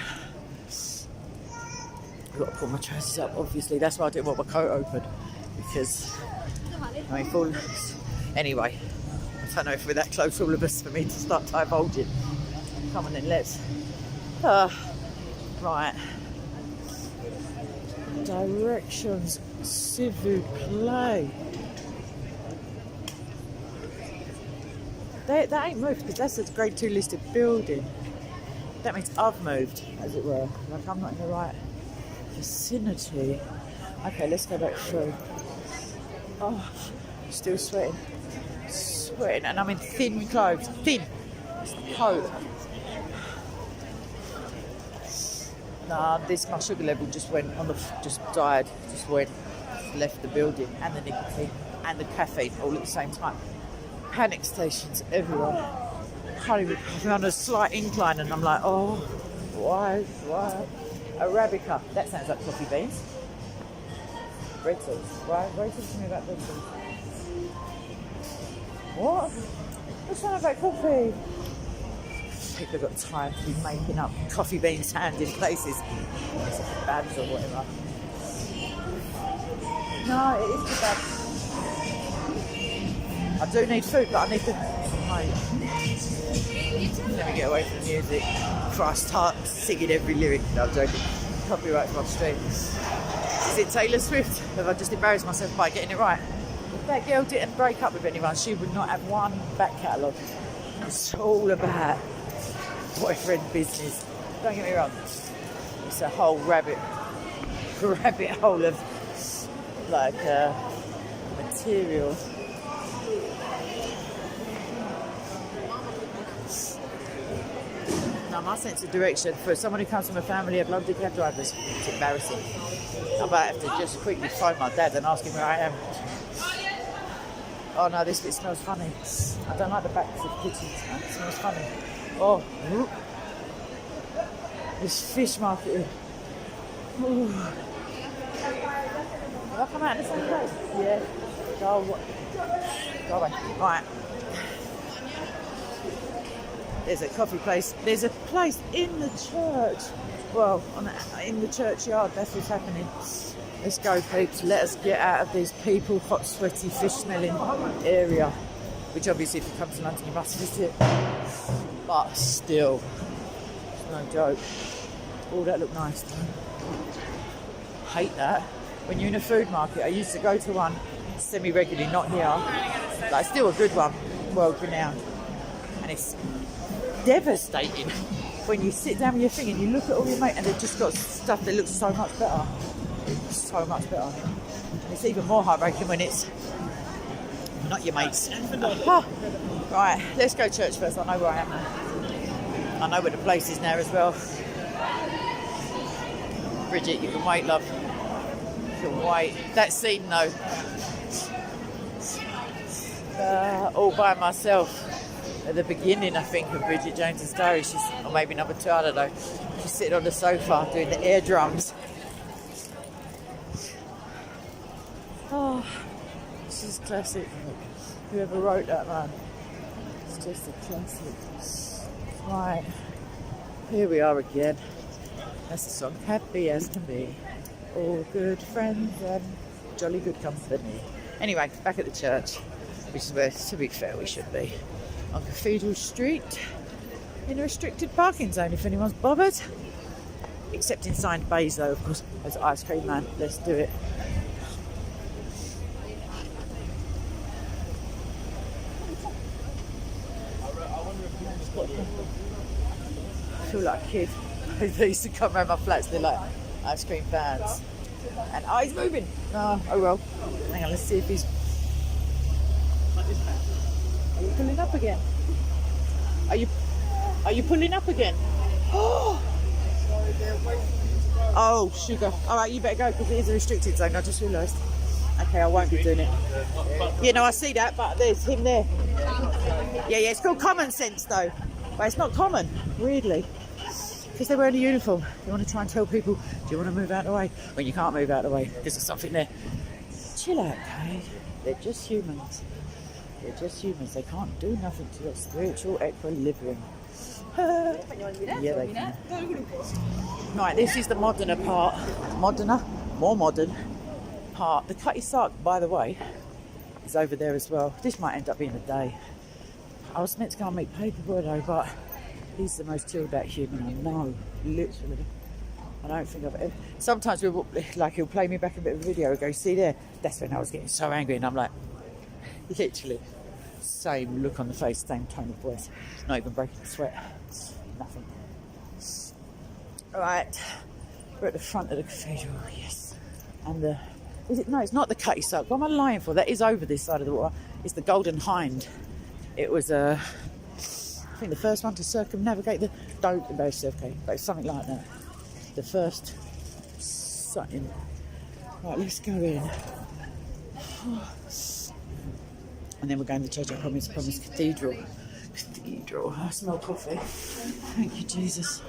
I've got to pull my trousers up, obviously. That's why I didn't want my coat open. Because, I mean, anyway, I don't know if we're that close, all of us, for me to start divulging. Come on then, let's. Right. Directions, s'il vous plaît. That ain't moved because that's a grade 2 listed building. That means I've moved, as it were. Like I'm not in the right vicinity. Okay, let's go back through. Oh, still sweating. Sweating, and I'm in thin clothes. Thin. It's the coat. Nah, my sugar level just went on just died. Just went, left the building, and the nicotine, and the caffeine all at the same time. Panic stations everywhere. I'm on a slight incline and I'm like, oh, why? Arabica. That sounds like coffee beans. Red sauce. Why are you talking to me about red sauce? What? What's that about coffee? People have got time to be making up coffee bean stand in places. It's kebabs or whatever. No, it is kebabs. I do need food, but I need to... Let me get away from the music before I start singing every lyric. No, I'm joking. Copyright my stream. Is it Taylor Swift? Have I just embarrassed myself by getting it right? If that girl didn't break up with anyone, she would not have one back catalogue. It's all about boyfriend business. Don't get me wrong. It's a whole rabbit hole of like material. Now, my sense of direction for someone who comes from a family of lovely cab drivers, it's embarrassing. I might have to just quickly phone my dad and ask him where I am. Oh no, this bit smells funny. I don't like the backs of kitchens, man. It smells funny. Oh, this fish market here. Will I come out in the same place? Yeah. Go away. Right. There's a coffee place. There's a place in the church. Well, in the churchyard. That's what's happening. Let's go, peeps. Let us get out of this people, hot, sweaty, fish-smelling area. Which obviously, if you come to London, you must visit. But still, it's no joke. Oh, that looked nice. Hate that. When you're in a food market, I used to go to one semi-regularly, not here. Like, still a good one, world-renowned. And it's devastating when you sit down with your thing and you look at all your mates and they've just got stuff that looks so much better. So much better. And it's even more heartbreaking when it's not your mates. Right, let's go church first. I know where I am now. I know where the place is now as well. Bridget, you can wait, love. You can wait. That scene though. All by myself. At the beginning, I think, of Bridget Jones's Diary, or maybe number 2, I don't know. She just sitting on the sofa doing the air drums. Oh, this is classic. Whoever wrote that, man. It's just a classic. Right, here we are again. That's the song, happy as can be. All good friends and jolly good company. Anyway, back at the church, which is where, to be fair, we should be. On Cathedral Street, in a restricted parking zone, if anyone's bothered. Except in signed bays, though, of course. There's an ice cream man. Let's do it. I feel like a kid. They used to come around my flats, they're like ice cream fans. And oh, he's moving. Oh well. Hang on, let's see if he's. Are you pulling up again? Are you pulling up again? Oh, sugar. Alright, you better go because it is a restricted zone, I just realised. Okay, I won't be doing it. You know, I see that, but there's him there. Yeah, it's called common sense though. But it's not common, weirdly. Because they're wearing a uniform. You want to try and tell people, do you want to move out of the way? When you can't move out of the way because there's something there. Chill out, Kate. They're just humans. They're just humans. They can't do nothing to your spiritual equilibrium. Yeah, they can. Right, this is the moderner part. More modern part. The Cutty Sark, by the way, is over there as well. This might end up being a day. I was meant to go and meet Paperboy though, but he's the most chilled out human I know. Literally. I don't think I've ever... Sometimes he'll play me back a bit of a video and go, see there? That's when I was getting so angry and I'm like, literally, same look on the face, same tone of voice. Not even breaking a sweat. Nothing. Alright, we're at the front of the cathedral, yes. And the... No, it's not the Cutty Sark. What am I lying for? That is over this side of the water. It's the Golden Hind. It was I think the first one to circumnavigate the... Don't embarrass yourself, okay? But it's something like that. The first something. Right, let's go in. And then we're going to church, I promise, Cathedral. Cathedral. I smell coffee. Thank you, Jesus.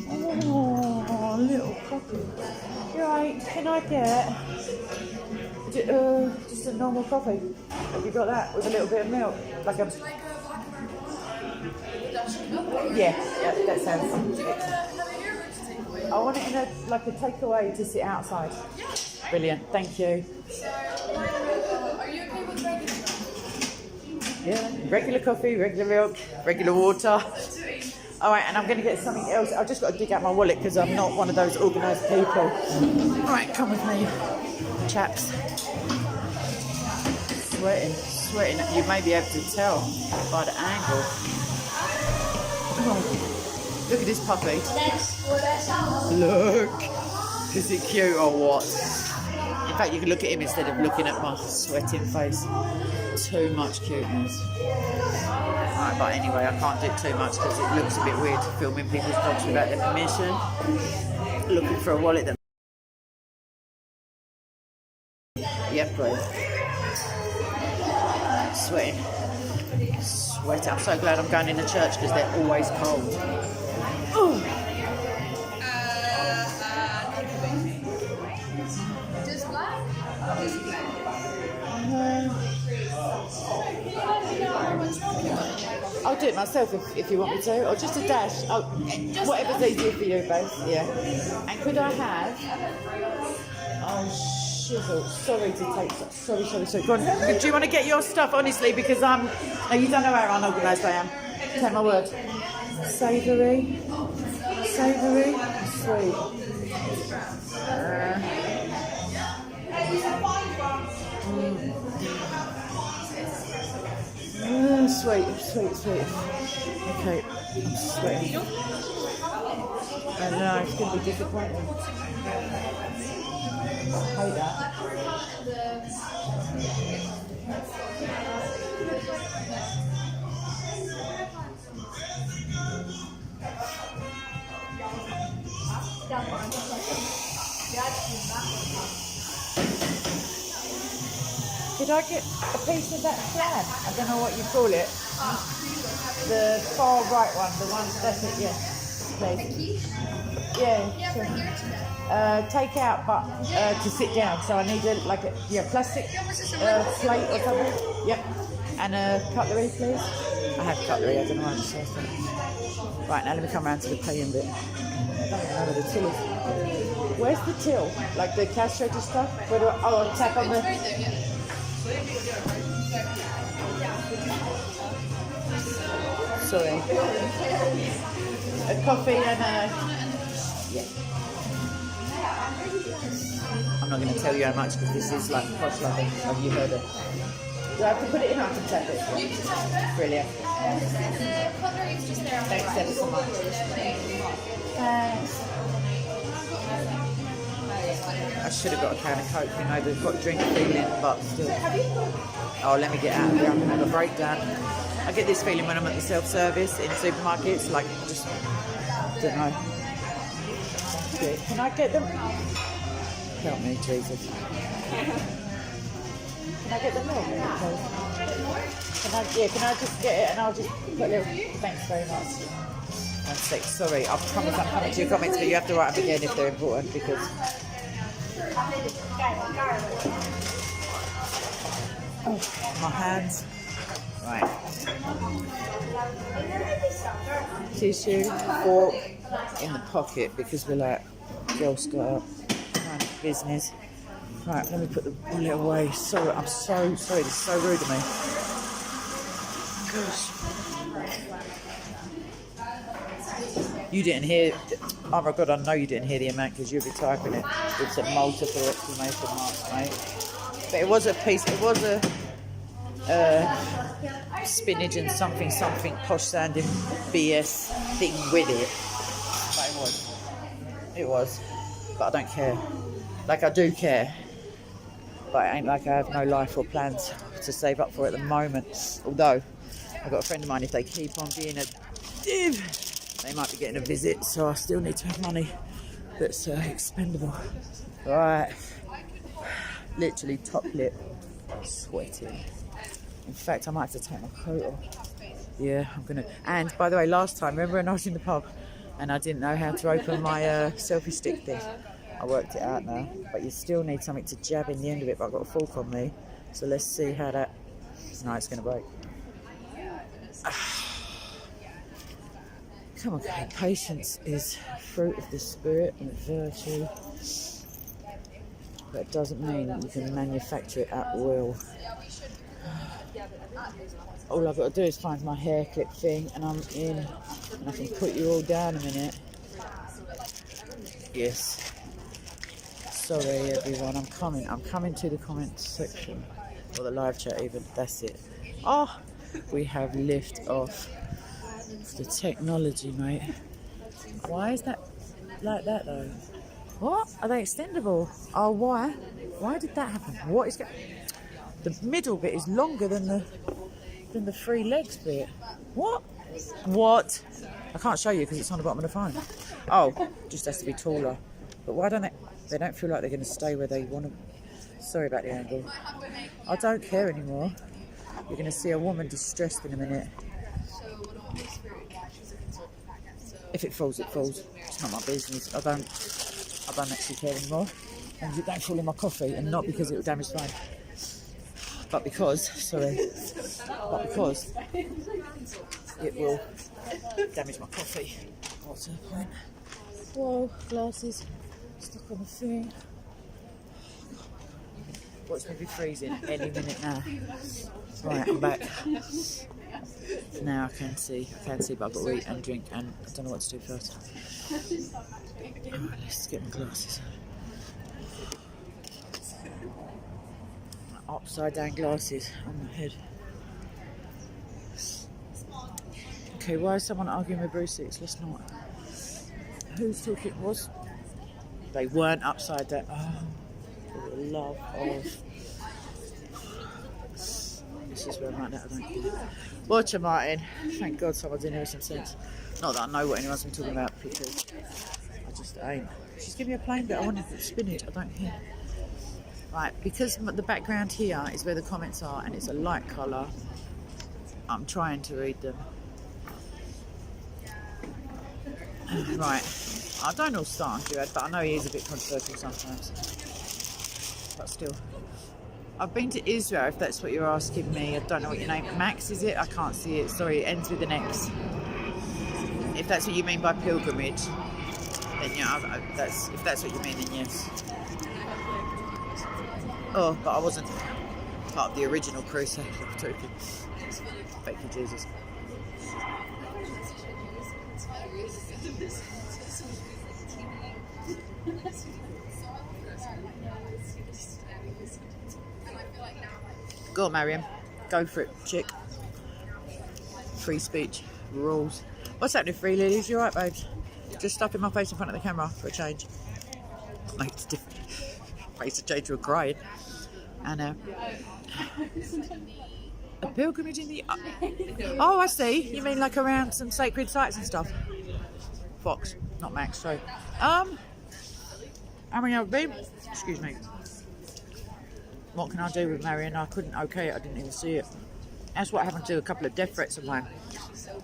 Oh, little coffee. You right? Can I get just a normal coffee? Have you got that with a little bit of milk? Like a... Yeah, that sounds. I want it in a takeaway to sit outside. Brilliant, thank you. Are you okay with regular? Yeah, regular coffee, regular milk, regular water. All right, and I'm going to get something else. I've just got to dig out my wallet because I'm not one of those organised people. All right, come with me, chaps. Sweating. You may be able to tell by the angle. Oh, look at this puppy. Look. Is it cute or what? In fact, you can look at him instead of looking at my sweating face. Too much cuteness. Right, but anyway, I can't do it too much because it looks a bit weird filming people's dogs without their permission. Looking for a wallet that... Yep, please. Sweating. I'm so glad I'm going in the church because they're always cold. Ooh. Just black? I'll do it myself if you want me to, or just a dash. Oh, whatever's easier for you both. Yeah. And could I have? Oh, shizzle. Sorry to take. Sorry. Go on. Do you want to get your stuff, honestly? Because no, you don't know how unorganised I am. Take my word. Savoury, sweet. Sweet. Okay, I'm sweating. I know, it's going to be disappointing. I hate that. Did I get a piece of that slab? I don't know what you call it. The far right one, the one, that's it, yeah. Please. Yeah, sure. Take out, but to sit down. So I need a plastic plate or something. Yep. And a cutlery, please. I have cutlery. I don't know what I'm saying. Right, now let me come round to the paying bit. I don't even know where the till is. Where's the till? Like the cash register? Where do I tap on the... Sorry. A coffee and a... Yeah. I'm not going to tell you how much because this is like posh London. Have you heard it? Do I have to put it in or I can tap it? You can tap it. Brilliant. The cutlery is just there. Thanks ever so much. Thanks. I should have got a can of Coke, you know, they've got drink feeling, but still. Oh, let me get out of here, I'm going to have a breakdown. I get this feeling when I'm at the self-service in supermarkets, like, just, don't know. Okay. Can I get them? Help me, Jesus. Can I get the milk? Can I just get it and I'll just put a little... Thanks very much. 1 sec, sorry, I promise I'm coming to your comments, but you have to write them again if they're important because... Oh, my hands. Right. Tissue, fork in the pocket because we're like Girl Scout kind of business. Right, let me put the bullet away. Sorry, I'm so sorry. This is so rude of me. Gosh. You didn't hear. Oh my God, I know you didn't hear the amount because you'll be typing it with some multiple exclamation marks, mate. But it was a piece. It was a spinach and something posh sounding BS thing with it. But it was. But I don't care. Like I do care. But it ain't like I have no life or plans to save up for at the moment. Although I've got a friend of mine, if they keep on being a div, they might be getting a visit, so I still need to have money that's expendable. Right. Literally top lip, sweating. In fact, I might have to take my coat off. Yeah, I'm gonna. And by the way, last time, remember when I was in the pub and I didn't know how to open my selfie stick thing? I worked it out now, but you still need something to jab in the end of it, but I've got a fork on me, so let's see how that... No, it's going to break. Come on, okay. Patience is fruit of the spirit and virtue, but it doesn't mean that you can manufacture it at will. All I've got to do is find my hair clip thing, and I'm in, and I can put you all down a minute. Yes. Sorry everyone, I'm coming to the comment section, or the live chat even, that's it. Oh, we have lift off. The technology, mate. Why is that like that though? What? Are they extendable? Oh, why? Why did that happen? What is the middle bit is longer than the three legs bit. What? What? I can't show you because it's on the bottom of the phone. Oh, just has to be taller. But why don't they don't feel like they're going to stay where they want to. Sorry about the angle. I don't care anymore. You're going to see a woman distressed in a minute. If it falls, it falls. It's not my business. I don't actually care anymore. And it don't fall in my coffee, and not because it will damage mine, but because it will damage my coffee. What's the point? Whoa, glasses stuck on the thing. Watch me be freezing any minute now. Right, I'm back. Now I can see, but I've got to eat and drink, and I don't know what to do first. Alright, let's get my glasses. Upside down glasses on my head. Okay, why is someone arguing with Bruce Six? Let's not. Who's talking? They weren't upside down. Oh, for the love of. This is where I'm at now, I don't care. Watch her, Martin. Thank God someone's in here with some sense. Not that I know what anyone's been talking about, because I just ain't. She's giving me a plain bit. I wanted to spinach. I don't hear. Right, because the background here is where the comments are, and it's a light colour. I'm trying to read them. Right. I don't know Star Duad, but I know he is a bit controversial sometimes. But still. I've been to Israel, if that's what you're asking me. I don't know what your name... Max, is it? I can't see it. Sorry, it ends with an X. If that's what you mean by pilgrimage, then yeah, if that's what you mean, then yes. Oh, but I wasn't part of the original crusade. Thank you, Jesus. Go on, Mariam. Go for it, chick. Free speech rules. What's happening, Free Lilies? You alright, babes? Just stuffing my face in front of the camera for a change. Makes a difference. Makes a change to crying. And a pilgrimage in the... Oh, I see. You mean like around some sacred sites and stuff? Fox, not Max, sorry. How many have been? Excuse me. What can I do with Marion? I couldn't okay it, I didn't even see it. That's what happened to a couple of death threats of mine.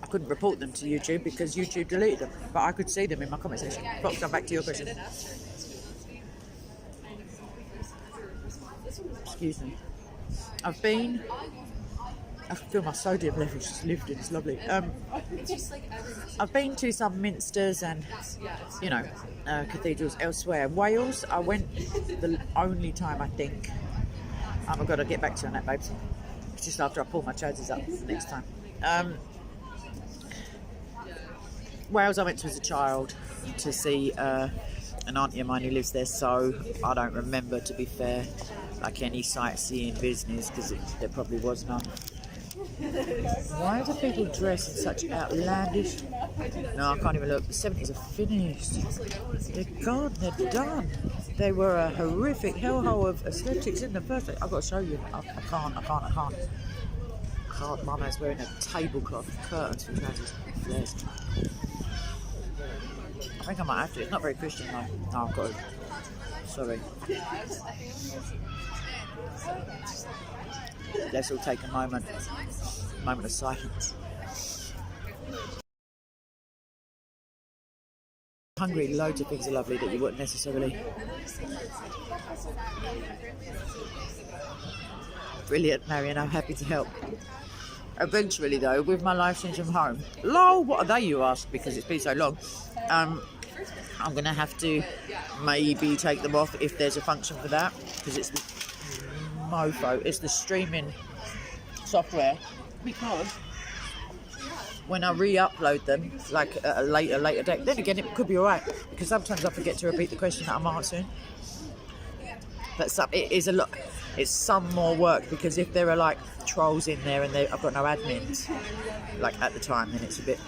I couldn't report them to YouTube because YouTube deleted them, but I could see them in my comment section. Fox, come back to your question. Excuse me. I feel my sodium levels just lifted, it's lovely. I've been to some minsters and, you know, cathedrals elsewhere. Wales, I went the only time, I think. I've got to get back to you on that, babes. It's just after I pull my trousers up next time. Wales, I went to as a child to see an auntie of mine who lives there, so I don't remember, to be fair, like any sightseeing business, because there probably was none. Why do people dress in such outlandish... No, I can't even look. The 70s are finished. They're gone, they're done. They were a horrific hellhole of aesthetics in the first place. I've got to show you. I can't. God, Mama's wearing a tablecloth, curtains for trousers. Flares. I think I might have to. It's not very Christian though. No, I've got to. Sorry. Let's all take a moment of silence. Hungary, loads of things are lovely that you wouldn't necessarily. Brilliant, Marion, I'm happy to help. Eventually though, with my live streams from home, lol, what are they, you ask, because it's been so long, I'm going to have to maybe take them off if there's a function for that, because it's the mofo, it's the streaming software, because when I re-upload them, like at a later date, then again it could be alright, because sometimes I forget to repeat the question that I'm answering. But it is a lot. It's some more work, because if there are like trolls in there and I've got no admins, like at the time, then it's a bit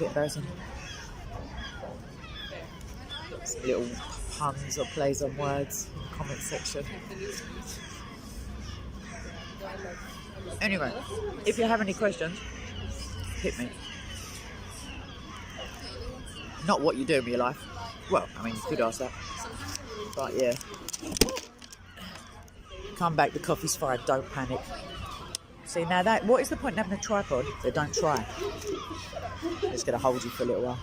embarrassing. Little puns or plays on words in the comment section. Anyway, if you have any questions, hit me. Not what you do in your life. Well, I mean, you could ask that. But yeah. Come back, the coffee's fine, don't panic. See, now what is the point in having a tripod? They don't try. I'm just going to hold you for a little while.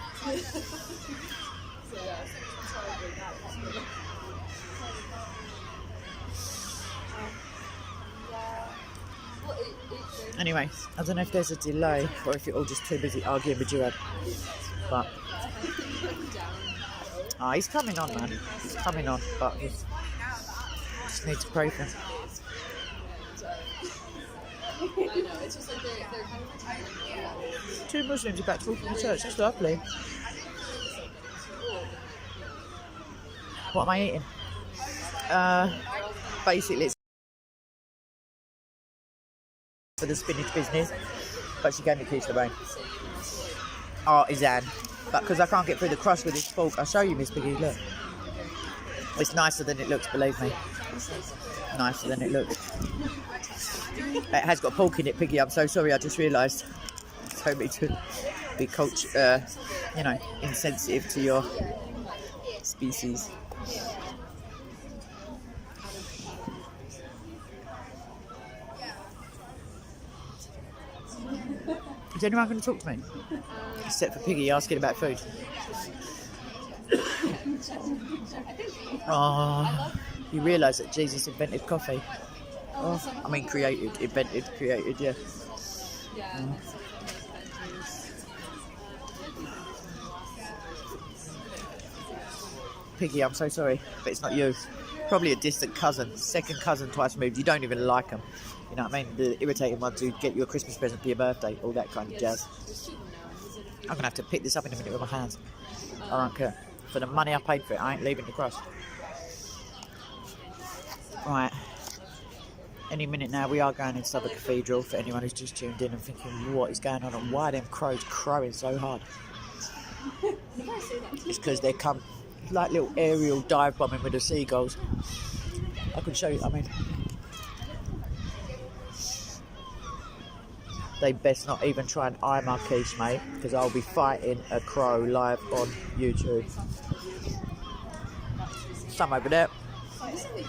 Anyway, I don't know if there's a delay or if you're all just too busy arguing with Gerard. But he's coming on, man. He's coming on, but he just needs to pray for him. Two Muslims about to walk from the church. That's lovely. What am I eating? Basically, it's for the spinach business, but she gave me keys to the rain. Artisan, but because I can't get through the crust with this fork, I'll show you, Miss Piggy. Look, it's nicer than it looks. Believe me, nicer than it looks. It has got pork in it, Piggy. I'm so sorry. I just realised. Told me to be insensitive to your species. Is anyone going to talk to me? Except for Piggy asking about food. Oh, you realise that Jesus invented coffee? Oh, I mean created, yeah. Piggy, I'm so sorry, but it's not you. Probably a distant cousin, second cousin twice removed. You don't even like them. You know what I mean? The irritating ones who get you a Christmas present for your birthday, all that kind of jazz. I'm going to have to pick this up in a minute with my hands. I don't care. For the money I paid for it, I ain't leaving the crust. Right. Any minute now, we are going inside the Cathedral, for anyone who's just tuned in and thinking, what is going on and why are them crows crowing so hard? It's because they come like little aerial dive bombing with the seagulls. I can show you, I mean, they best not even try and eye my quiche, mate, because I'll be fighting a crow live on YouTube. Some over there.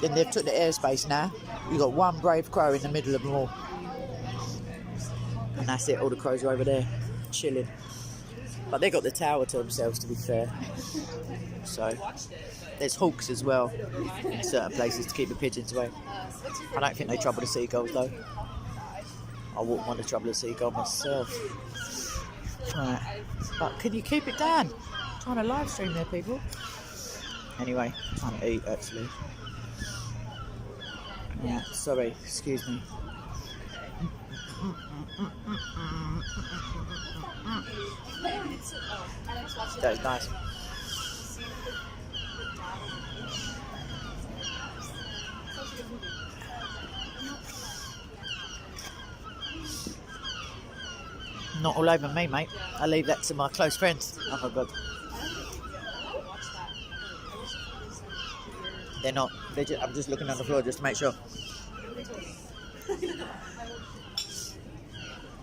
Then they've took the airspace now. You've got one brave crow in the middle of them all. And that's it, all the crows are over there, chilling. But they got the tower to themselves, to be fair. So, there's hawks as well in certain places to keep the pigeons away. I don't think they trouble the seagulls though. I wouldn't want to trouble a seagull myself. Right. But can you keep it down? I'm trying to live stream there, people. Anyway, trying to eat actually. Yeah, sorry, excuse me. That was nice. Not all over me, mate. I leave that to my close friends. Oh my god. They're not. I'm just looking on the floor just to make sure.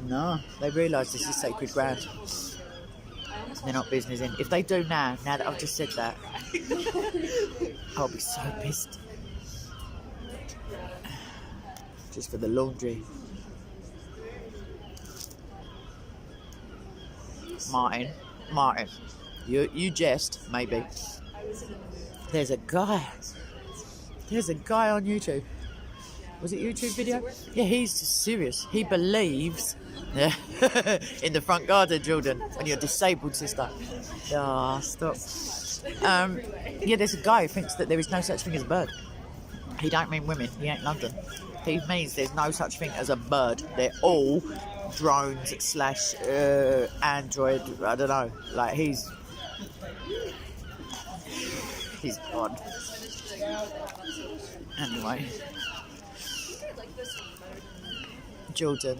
No, they realise this is sacred ground. They're not business in. If they do now that I've just said that, I'll be so pissed. Just for the laundry. Martin, you jest, maybe. There's a guy on YouTube. Was it YouTube video? Yeah, he's serious. He believes in the front garden, Jordan, when you're disabled, sister. Ah, stop. Yeah, there's a guy who thinks that there is no such thing as a bird. He don't mean women. He ain't London. He means there's no such thing as a bird. They're all drones / Android. I don't know. Like he's odd. Anyway, Jordan,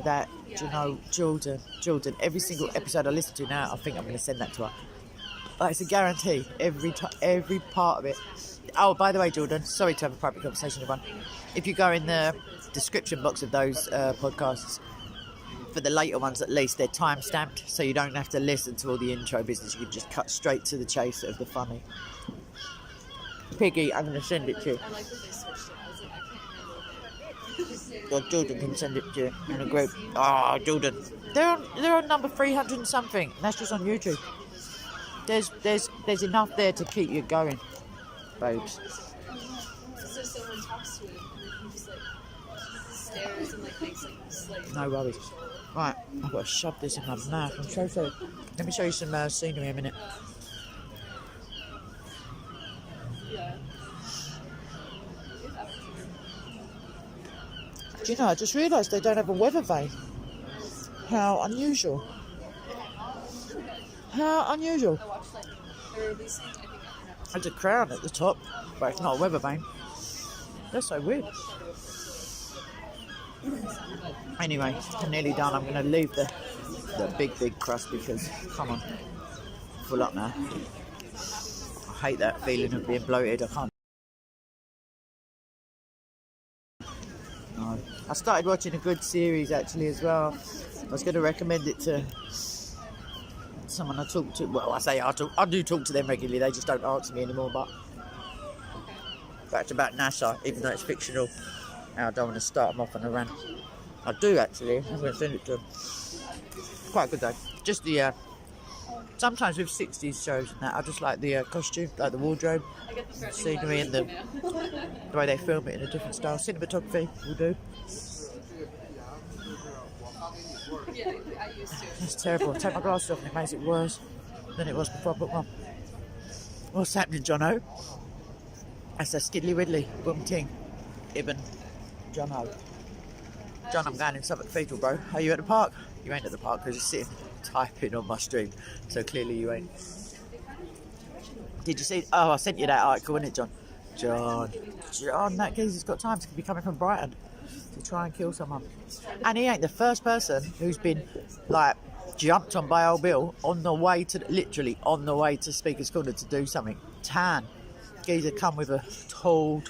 Jordan. Every single episode I listen to now, I think I'm going to send that to her. Like, it's a guarantee. Every part of it. Oh, by the way, Jordan, sorry to have a private conversation with everyone. If you go in the description box of those podcasts, for the later ones at least, they're time stamped, so you don't have to listen to all the intro business. You can just cut straight to the chase of the funny. Piggy, I'm going to send it to you. Or Jordan can send it to you in a group. Oh, Jordan. They're on number 300 and something. That's just on YouTube. There's enough there to keep you going, babes. So someone talks to him, and he just stares and makes no worries. Right, I've got to shove this in my mouth. I'm so sorry. Let me show you some scenery in a minute. Do you know, I just realised they don't have a weather vane. How unusual. How unusual. There's a crown at the top, but it's not a weather vane. That's so weird. Anyway, I'm nearly done. I'm going to leave the big crust because, come on, full up now. I hate that feeling of being bloated. I can't. No. I started watching a good series actually as well. I was going to recommend it to someone I talk to. Well, I do talk to them regularly. They just don't answer me anymore. But it's about NASA, even though it's fictional. And I don't want to start them off on a rant. I do actually. I'm going to send it to them. quite good though. Just the sometimes with 60s shows and that, I just like the costume, like the wardrobe, scenery, and the way they film it in a different style. Cinematography will do. Yeah, I used to. It's terrible. I take my glasses off and it makes it worse than it was before I put one. What's happening, Jono? That's a Skiddly Widdly, Boom Ting, Ibn, Jono. John, I'm going in Southwark Cathedral, bro. Are you at the park? You ain't at the park because you're sitting typing on my stream, so clearly you ain't. Did you see? Oh, I sent you that article, innit, John? John, that geezer's got time to be coming from Brighton to try and kill someone. And he ain't the first person who's been, like, jumped on by old Bill on the way to, literally on the way to Speaker's Corner to do something. Tan. Geezer come with a tall.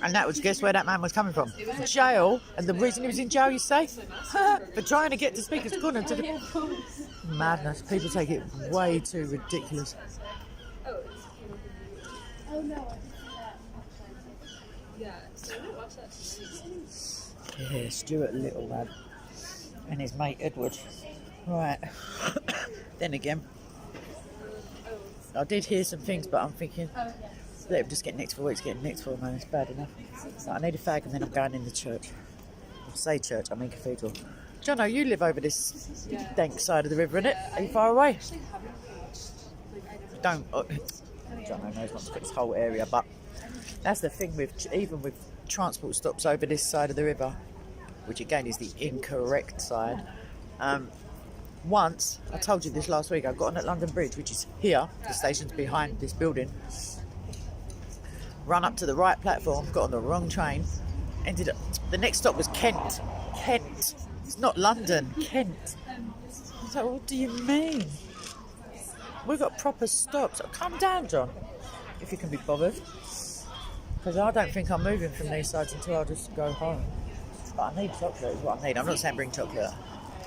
And that was, guess where that man was coming from? Jail. And the reason he was in jail, you say? For trying to get to Speaker's Corner to the... Madness. People take it way too ridiculous. Oh no. Yeah, so I might watch that tonight. Yeah, Stuart Little, man. And his mate Edward. Right. Then again, I did hear some things, but I'm thinking, let him just get next for what he's getting next for, man. It's bad enough. So I need a fag and then I'm going in the church. I say church, I mean cathedral. Jono, you live over this dank side of the river, innit? Are you far away? Actually, haven't watched. Like, I don't. Don't. Jono knows not to fit this whole area, but that's the thing with, even with transport stops over this side of the river, which again is the incorrect side. Once, I told you this last week, I got on at London Bridge, which is here, the station's behind this building, run up to the right platform, got on the wrong train, ended up, the next stop was Kent. It's not London, Kent. I was like, what do you mean? We've got proper stops. Oh, calm down, John, if you can be bothered. Because I don't think I'm moving from these sides until I just go home. But I need chocolate, is what I need. I'm not saying bring chocolate.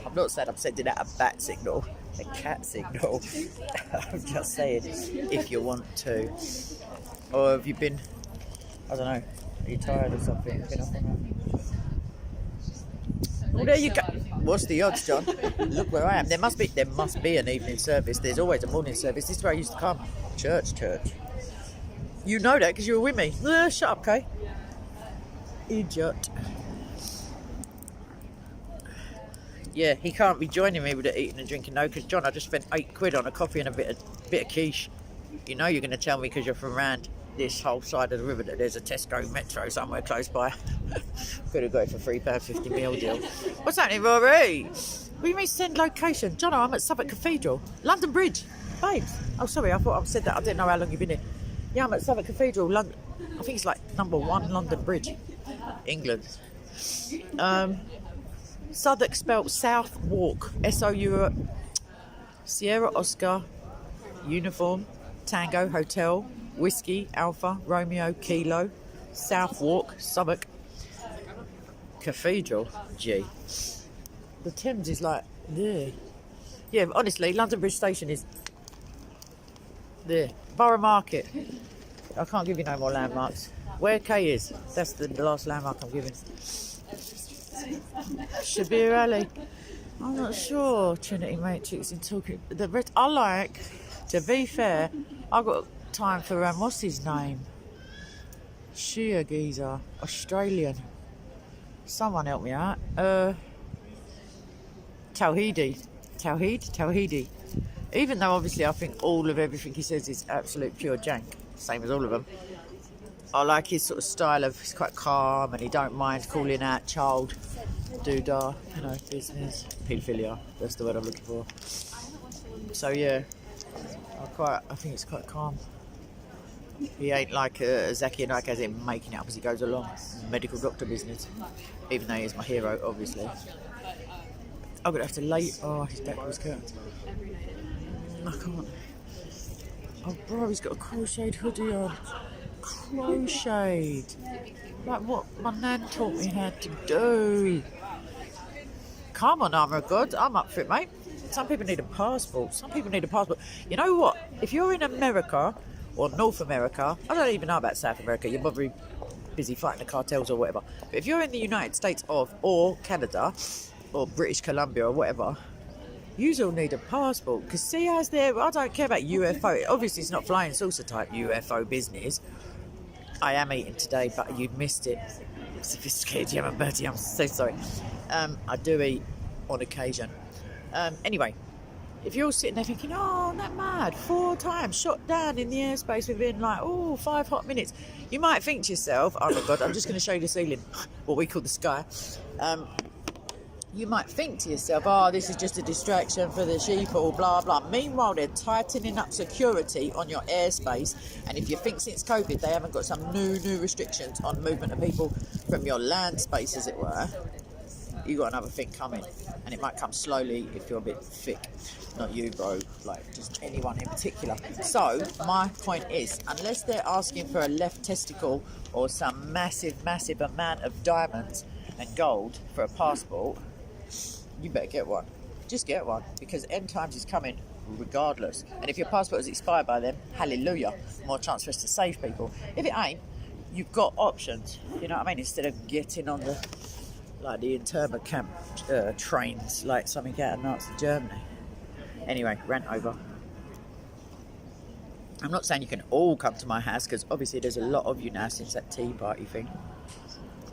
I'm not saying I'm sending out a bat signal, a cat signal. I'm just saying, if you want to. Or have you been, I don't know, are you tired or something? Been up on that? Well, there you go. What's the odds, John? Look where I am. There must be an evening service. There's always a morning service. This is where I used to come. Church. You know that because you were with me. Shut up, Kay. Idiot. Yeah, he can't be joining me with the eating and drinking, no, because, John, I just spent £8 on a coffee and a bit of quiche. You know you're going to tell me because you're from around this whole side of the river that there's a Tesco Metro somewhere close by. Could have got it for £3.50 meal deal. What's happening, Rory? What do you mean send location? John, I'm at Southwark Cathedral. London Bridge. Babes. Oh, sorry, I thought I said that. I didn't know how long you've been in. Yeah, I'm at Southwark Cathedral, London. I think it's like #1 London Bridge. England. Southwark spelt Southwark. S-O-U Sierra Oscar Uniform Tango Hotel Whiskey Alpha Romeo Kilo Southwark Southwark Cathedral. Gee, the Thames is like there. Yeah, honestly, London Bridge Station is there. Borough Market. I can't give you no more landmarks. Where K is, that's the last landmark I'm giving. Shabir Ali. I'm not sure. Trinity Matrix in talking. The rest, I like. To be fair, I've got time for what's his name? Shia geezer, Australian. Someone help me out. Tawhidi. Even though obviously I think all of everything he says is absolute pure jank, same as all of them. I like his sort of style of, he's quite calm and he don't mind calling out child doodah, you know, business, paedophilia, that's the word I'm looking for. So yeah, I think it's quite calm. He ain't like Zaki and Ike as in making it up as he goes along, medical doctor business, even though he's my hero, obviously. I'm gonna have to lay, oh, his deck was curtains. I can't. Oh bro, he's got a crocheted hoodie on. Crocheted. Like what my nan taught me how to do. Come on, armour of God, I'm up for it, mate. Some people need a passport. You know what? If you're in America or North America, I don't even know about South America, you're probably busy fighting the cartels or whatever. But if you're in the United States or Canada or British Columbia or whatever, you all need a passport. Because see, as there, I don't care about UFO. Obviously, it's not flying saucer type UFO business. I am eating today, but you missed it. Sophisticated, you haven't, Bertie. I'm so sorry. I do eat on occasion. Anyway, if you're sitting there thinking, oh, I'm that mad, 4 times shot down in the airspace within 5 hot minutes, you might think to yourself, oh my God, I'm just going to show you the ceiling, what we call the sky. You might think to yourself, oh, this is just a distraction for the sheeple, blah, blah. Meanwhile, they're tightening up security on your airspace. And if you think since COVID they haven't got some new restrictions on movement of people from your land space, as it were, you got another thing coming. And it might come slowly if you're a bit thick. Not you, bro, like just anyone in particular. So my point is, unless they're asking for a left testicle or some massive amount of diamonds and gold for a passport, you better get one. Just get one, because end times is coming regardless. And if your passport is expired by then, hallelujah, more chance for us to save people. If it ain't, you've got options. You know what I mean? Instead of getting on the internment camp trains like something out of Nazi Germany. Anyway, rant over. I'm not saying you can all come to my house, because obviously there's a lot of you now since that tea party thing.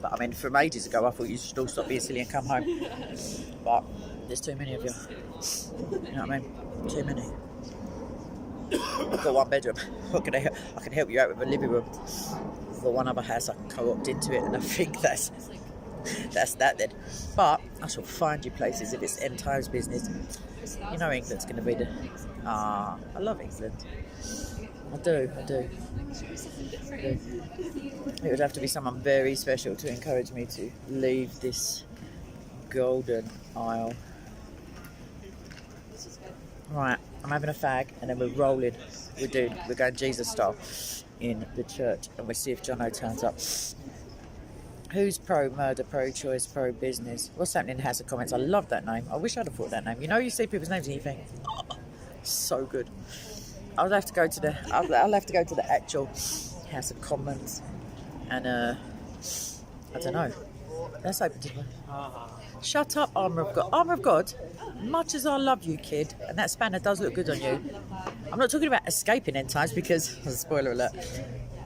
But I mean, from ages ago, I thought you should all stop being silly and come home. But there's too many of you. You know what I mean? Too many. I've got 1 bedroom. What can I help? I can help you out with a living room. I've got 1 other house I can co-opt into it, and I think that's that then. But I shall find you places if it's end times business. You know England's going to be the... I love England. I do. It would have to be someone very special to encourage me to leave this golden isle. Right, I'm having a fag and then we're rolling. We're going Jesus style in the church, and we'll see if Jono turns up. Who's pro-murder, pro-choice, pro-business? What's happening in the House of Comments? I love that name. I wish I'd have thought that name. You know, you see people's names and you think, oh, so good. I'll have to go to the actual House of Commons, and I don't know. Let's open to Shut up, Armour of God. Armour of God, much as I love you, kid, and that spanner does look good on you, I'm not talking about escaping end times, because, spoiler alert,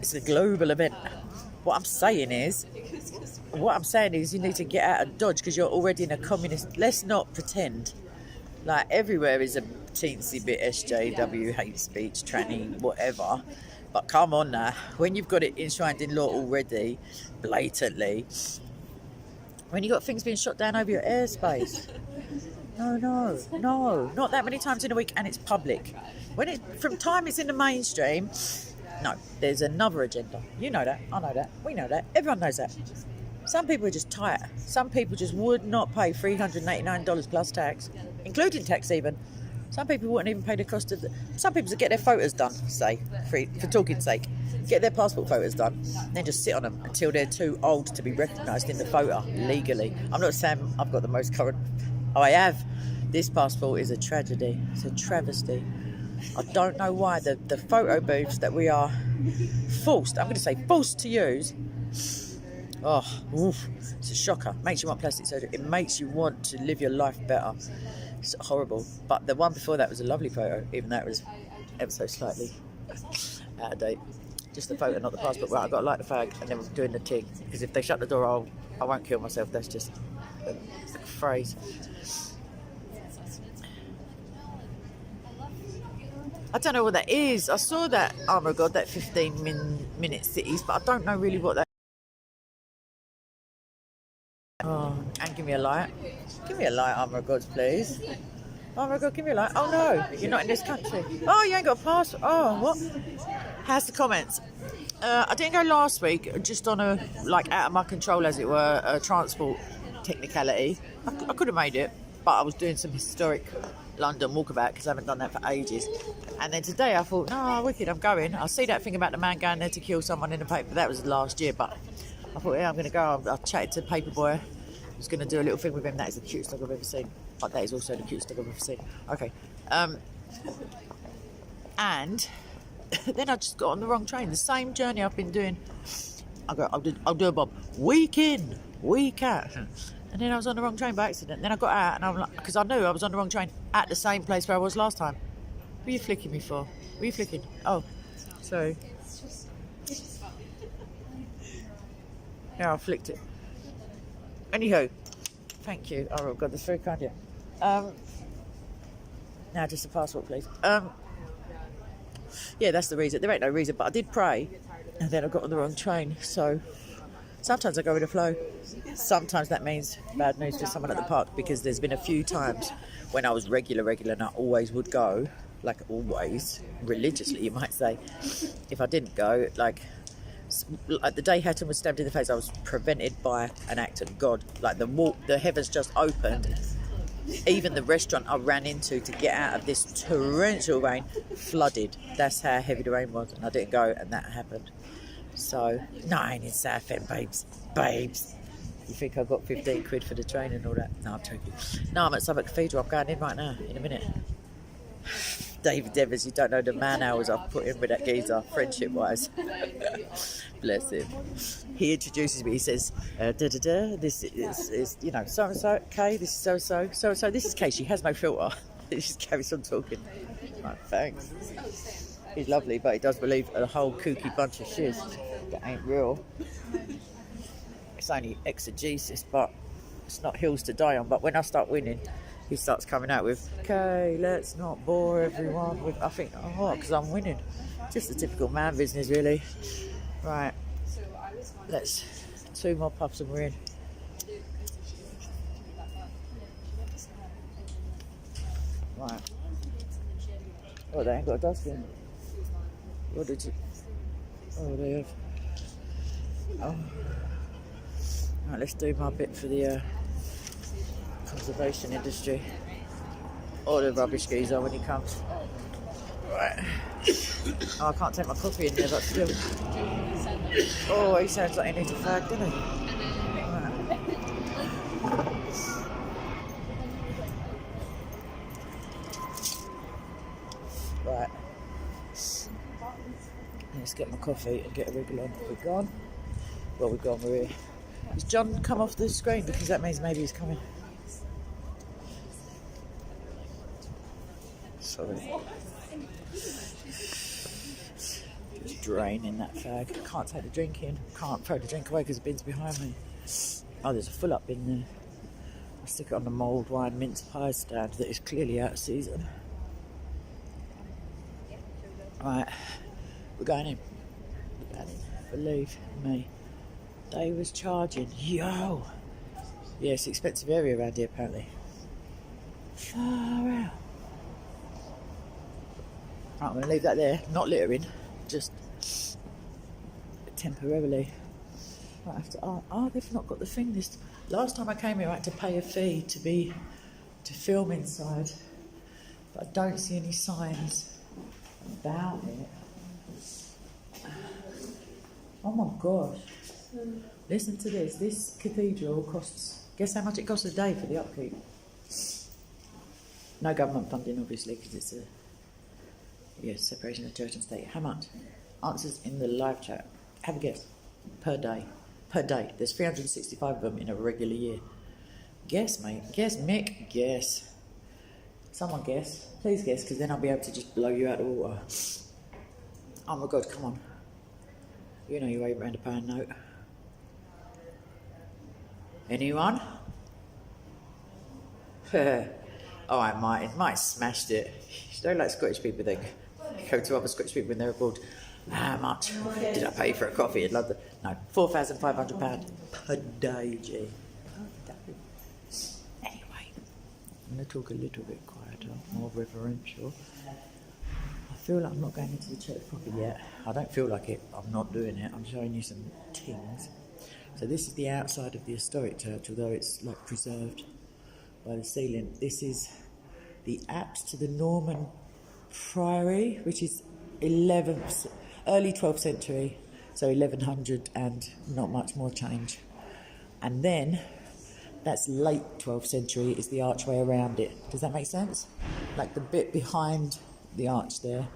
it's a global event. What I'm saying is you need to get out of Dodge, because you're already in a communist. Let's not pretend like everywhere is a teensy bit SJW, hate speech, tranny, whatever. But come on now, when you've got it enshrined in law already, blatantly, when you've got things being shot down over your airspace. No, not that many times in a week, and it's public. From time it's in the mainstream, no, there's another agenda. You know that, I know that, we know that, everyone knows that. Some people are just tight. Some people just would not pay $389 plus tax, including tax even. Some people wouldn't even pay the cost of some people get their photos done, say, for talking's sake. Get their passport photos done, and then just sit on them until they're too old to be recognised in the photo legally. I'm not saying I've got the most current. I have. This passport is a tragedy. It's a travesty. I don't know why the photo booths that we are forced to use. Oh, oof, it's a shocker. Makes you want plastic surgery. It makes you want to live your life better. It's horrible. But the one before that was a lovely photo, even though it was ever so slightly out of date. Just the photo, not the passport. Right, I've got to light the fag and then we're doing the tig. Because if they shut the door, I won't kill myself. That's just a phrase. I don't know what that is. I saw that, oh my God, that 15-minute cities, but I don't know really what that is. Oh, and give me a light. Give me a light, Armour of God, please. Armour of God, give me a light. Oh no, you're not in this country. Oh, you ain't got a pass. Oh, what? How's the comments? I didn't go last week, just on a, out of my control, as it were, a transport technicality. I could have made it, but I was doing some historic London walkabout, because I haven't done that for ages. And then today I thought, no, wicked, I'm going. I see that thing about the man going there to kill someone in the paper. That was last year, but I thought, yeah, I'm going to go. I chatted to Paperboy. I was going to do a little thing with him. That is the cutest dog I've ever seen. But that is also the cutest dog I've ever seen. Okay. And then I just got on the wrong train. The same journey I've been doing. I'll do a bob. Week in, week out. And then I was on the wrong train by accident. Then I got out and I'm like, because I knew I was on the wrong train at the same place where I was last time. What are you flicking me for? What are you flicking? Oh, sorry. It's just fun. Yeah, I flicked it. Anywho, thank you. Oh God, that's very kind of you. Now just a passport, please. Yeah, that's the reason. There ain't no reason, but I did pray, and then I got on the wrong train. So sometimes I go with the flow. Sometimes that means bad news for someone at the park, because there's been a few times when I was regular, and I always would go, like always, religiously, you might say. If I didn't go, like the day Hatton was stabbed in the face, I was prevented by an act of God. Like the heavens just opened. Even the restaurant I ran into to get out of this torrential rain flooded. That's how heavy the rain was, and I didn't go, and that happened. So, no, I ain't in Southend, babes. You think I got 15 quid for the train and all that? No, I'm joking. No, I'm at Southwark Cathedral. I'm going in right now, in a minute. David Devers, you don't know the man hours I've put in with that geezer, friendship-wise. Bless him. He introduces me. He says, this is, you know, so-and-so, okay, this is so-and-so, so-and-so. This is Kay. She has no filter. He just carries on talking. Like, thanks. He's lovely, but he does believe a whole kooky bunch of shiz that ain't real. It's only exegesis, but it's not hills to die on. But when I start winning, he starts coming out with, okay, let's not bore everyone with, I think, oh, because I'm winning. Just a typical man business, really. Right, let's, 2 more puffs and we're in. Right. Oh, they ain't got a dustbin. What did you, oh, they have. Oh. Right, let's do my bit for the conservation industry. Or the rubbish geezer when he comes. Right. Oh, I can't take my coffee in there, but still. Oh, he sounds like he needs a fag, doesn't he? Right. Let's get my coffee and get a wriggle on. We're gone. Well, we're gone, we're here. Has John come off the screen? Because that means maybe he's coming. Sorry. Just draining that fag. Can't take the drink in. Can't throw the drink away because the bin's behind me. Oh, there's a full up bin there. I'll stick it on the mulled wine mince pie stand that is clearly out of season. Right, we're going in. We're going in. Believe me. They was charging. Yo! Yeah, it's an expensive area around here apparently. Far out. Right, I'm going to leave that there. Not littering. Just temporarily. Right, I have to, oh, they've not got the thing. This last time I came here I had to pay a fee to film inside. But I don't see any signs about it. Oh my gosh. Listen to this. This cathedral costs, guess how much it costs a day for the upkeep? No government funding, obviously, because it's a separation of church and state. How much? Answers in the live chat. Have a guess. Per day. Per day. There's 365 of them in a regular year. Guess, mate. Guess, Mick. Guess. Someone guess. Please guess, because then I'll be able to just blow you out of the water. Oh my God, come on. You know your £8 note. Anyone? Alright, Martin. Martin smashed it. You don't like Scottish people, then go to other Scottish people when they're abroad. How much did I pay for a coffee in London? No, £4,500 per day, G. Anyway, I'm going to talk a little bit quieter, more reverential. I feel like I'm not going into the church properly yet. I don't feel like it. I'm not doing it. I'm showing you some things. So this is the outside of the historic church, although it's like preserved by the ceiling. This is the apse to the Norman Priory, which is early 12th century, so 1100 and not much more change. And then that's late 12th century is the archway around it. Does that make sense? Like the bit behind the arch there.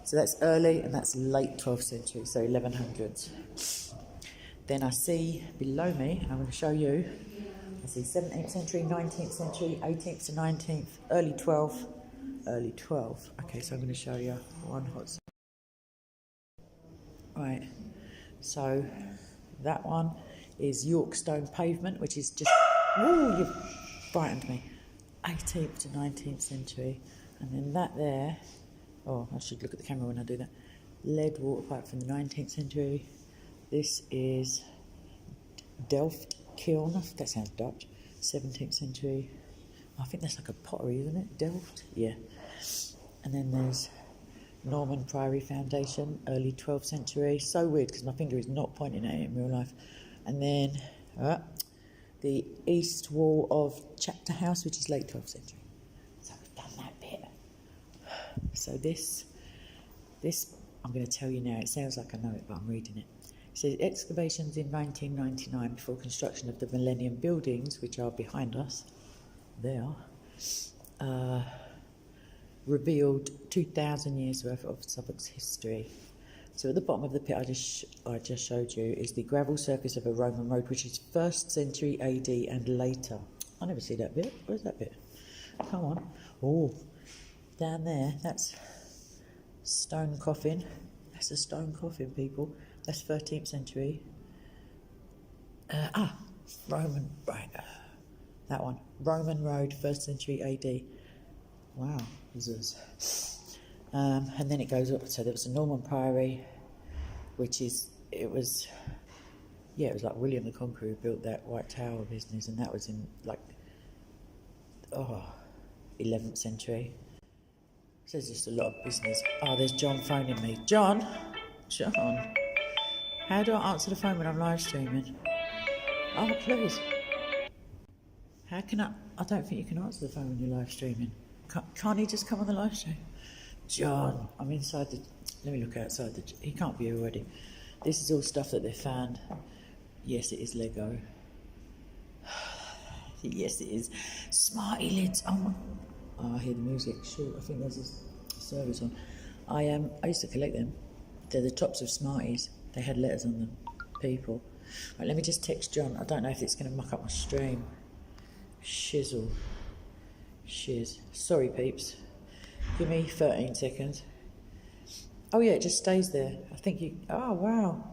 So that's early and that's late 12th century, so 1100s. Then I see below me, I'm going to show you, I see 17th century, 19th century, 18th to 19th, early 12th, early 12th. Okay, so I'm going to show you one hot. Right, so that one is York stone pavement, which is just, ooh, you've frightened me, 18th to 19th century. And then that there, oh, I should look at the camera when I do that, lead water pipe from the 19th century. This is Delft kiln, that sounds Dutch, 17th century. I think that's like a pottery, isn't it? Delft? Yeah. And then there's Norman Priory Foundation, early 12th century. So weird because my finger is not pointing at it in real life. And then the east wall of Chapter House, which is late 12th century. So we've done that bit. So this I'm going to tell you now. It sounds like I know it, but I'm reading it. It says excavations in 1999 before construction of the Millennium Buildings, which are behind us, there, revealed 2,000 years worth of Southwark's history. So at the bottom of the pit I just showed you is the gravel surface of a Roman road, which is 1st century AD and later. I never see that bit. Where's that bit? Come on. Oh, down there, that's stone coffin. That's a stone coffin, people. That's 13th century. Roman, right. That one. Roman road, 1st century AD. Wow. And then it goes up. So there was a Norman Priory, which is, it was like William the Conqueror who built that White Tower business, and that was in 11th century. So there's just a lot of business. Oh, there's John phoning me. John, how do I answer the phone when I'm live streaming? Oh, please. How can I don't think you can answer the phone when you're live streaming. Can't he just come on the live stream? John, I'm inside let me look outside he can't be here already. This is all stuff that they found. Yes, it is Lego. Yes, it is. Smarty lids. Oh, I hear the music. Sure, I think there's a service on. I used to collect them. They're the tops of Smarties. They had letters on them. People. Right, let me just text John. I don't know if it's going to muck up my stream. Shiz. Sorry, peeps. Give me 13 seconds. Oh yeah, it just stays there. I think oh wow.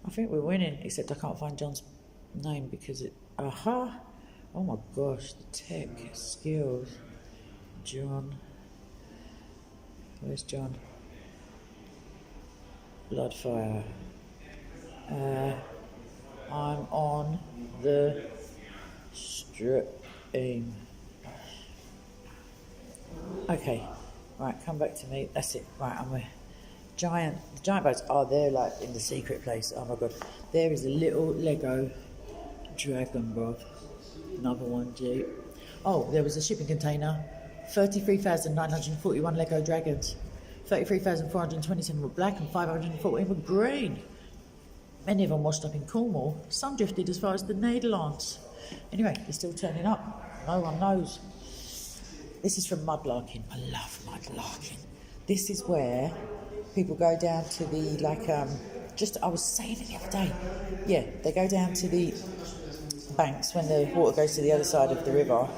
I think we're winning, except I can't find John's name because it, oh my gosh, the tech skills. John. Where's John? Bloodfire. I'm on the stream. Okay, right, come back to me. That's it. Right, I'm the giant boats are there, like in the secret place. Oh my god, there is a little Lego dragon, bruv. Another one, G. Oh, there was a shipping container. 33,941 Lego dragons. 33,427 were black and 514 were green. Many of them washed up in Cornwall. Some drifted as far as the Netherlands. Anyway, they're still turning up. No one knows. This is from mudlarking. I love mudlarking. This is where people go down to the, I was saying it the other day. Yeah, they go down to the banks when the water goes to the other side of the river,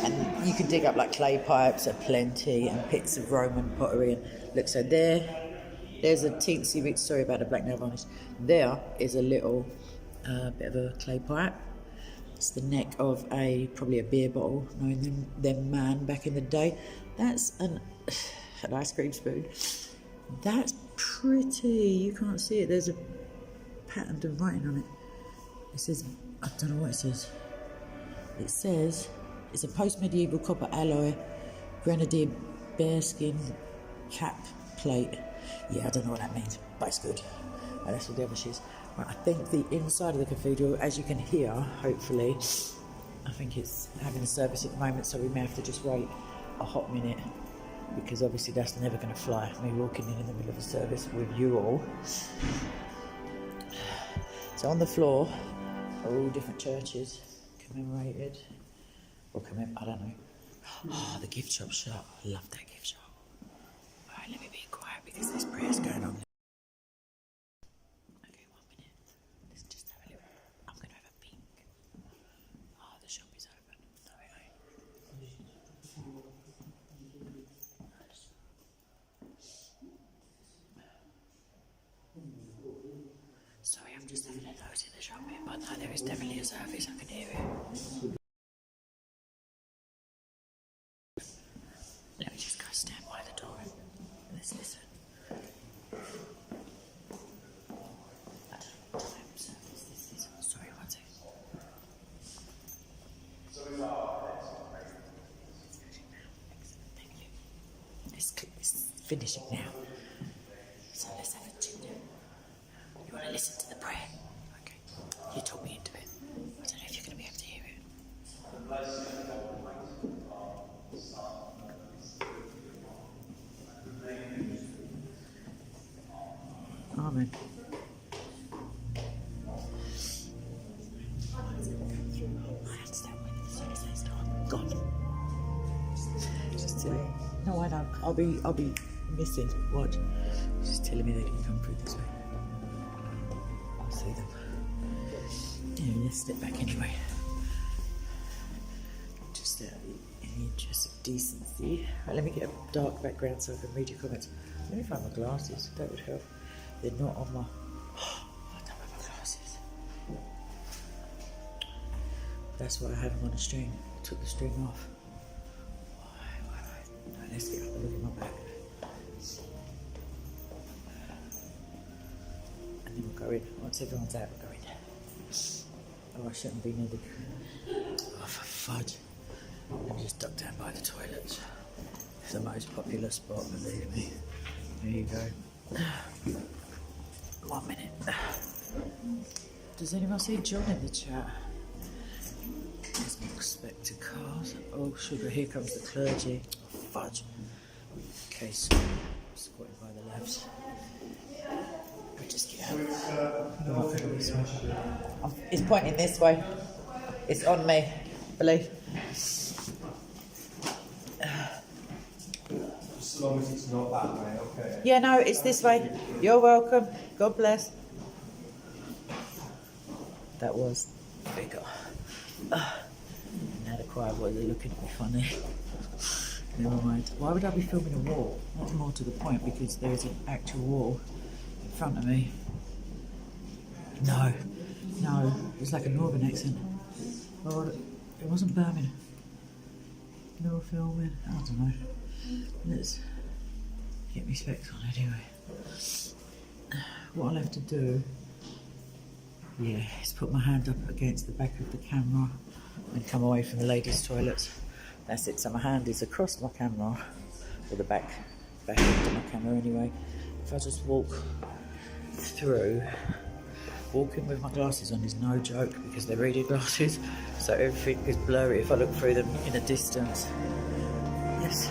and you can dig up like clay pipes aplenty and pits of Roman pottery. And look, so there's a teensy bit, sorry about the black nail varnish. There is a little bit of a clay pipe. It's the neck of probably a beer bottle, knowing them man back in the day. That's an ice cream spoon. That's pretty. You can't see it. There's a pattern of writing on it. It says, I don't know what it says. It says it's a post-medieval copper alloy grenadier bearskin cap plate. Yeah, I don't know what that means, but it's good. And that's what the other is. Right, I think the inside of the cathedral, as you can hear, hopefully, I think it's having a service at the moment, so we may have to just wait a hot minute, because obviously that's never going to fly, me walking in the middle of a service with you all. So on the floor are all different churches commemorated, or I don't know. Oh, the gift shop's shut. I love that gift shop. Alright, let me be quiet because there's prayers going on. Okay, 1 minute. Let's just have a little. I'm going to have a peek. Oh, the shop just having a nose in the shop here, but no, there is definitely a service, I can hear it. Let me just go stand by the door and let's listen. I don't know what time of service this is. Sorry, one second. It's finishing now. Excellent, thank you. It's finishing now. So let's have a tune. You want to listen to the prayer? Okay. You talk me into it. I don't know if you're going to be able to hear it. Amen. I understand when the service has started. God. Just silly. No, I don't. I'll be missing. Watch. She's telling me they can come through this way. I'll see them. Yeah, let's step back anyway. Just in the interest of decency. Right, let me get a dark background so I can read your comments. Let me find my glasses. That would help. They're not on my... I don't have my glasses. That's why I have them on a string. I took the string off. Why? Right, let's get up and look at my back. And then we'll go in. Once everyone's out, we'll go in. Oh, I shouldn't be near the... Oh, for fudge. Let me just duck down by the toilets. It's the most popular spot, believe me. There you go. 1 minute. Does anyone see John in the chat? There's my spectacles. Oh, sugar, here comes the clergy. Oh, fudge. Okay, so squatting by the labs. We just get out. It's pointing this way. It's on me, believe. As long as it's not that way, okay. Yeah, no, it's this way. You're welcome. God bless. That was bigger. Now the choir boys are looking at me funny. Never mind. Why would I be filming a wall? That's more to the point because there is an actual wall in front of me. No, it's like a northern accent. Oh, it wasn't Birmingham. They were filming. I don't know. Let's get me specs on anyway. What I'll have to do, is put my hand up against the back of the camera and come away from the ladies' toilets. That's it. So my hand is across my camera, or the back end of my camera anyway. If I just walk through, walking with my glasses on is no joke because they're reading glasses, so everything is blurry if I look through them in a distance. Yes.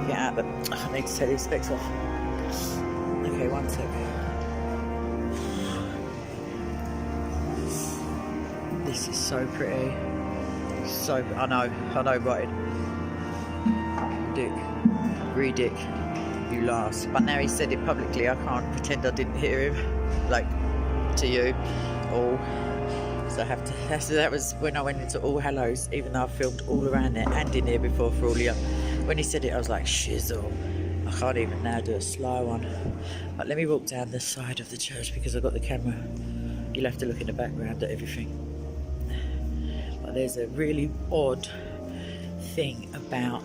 Get out, but I need to take these specs off. Okay, 1 sec. This is so pretty. So I know, right? Dick, you last. But now he said it publicly. I can't pretend I didn't hear him, like to you all. So I have to. That was when I went into All Hallows, even though I filmed all around there and in here before for all you. When he said it, I was like, shizzle. I can't even now do a slow one. But let me walk down the side of the church because I've got the camera. You'll have to look in the background at everything. But there's a really odd thing about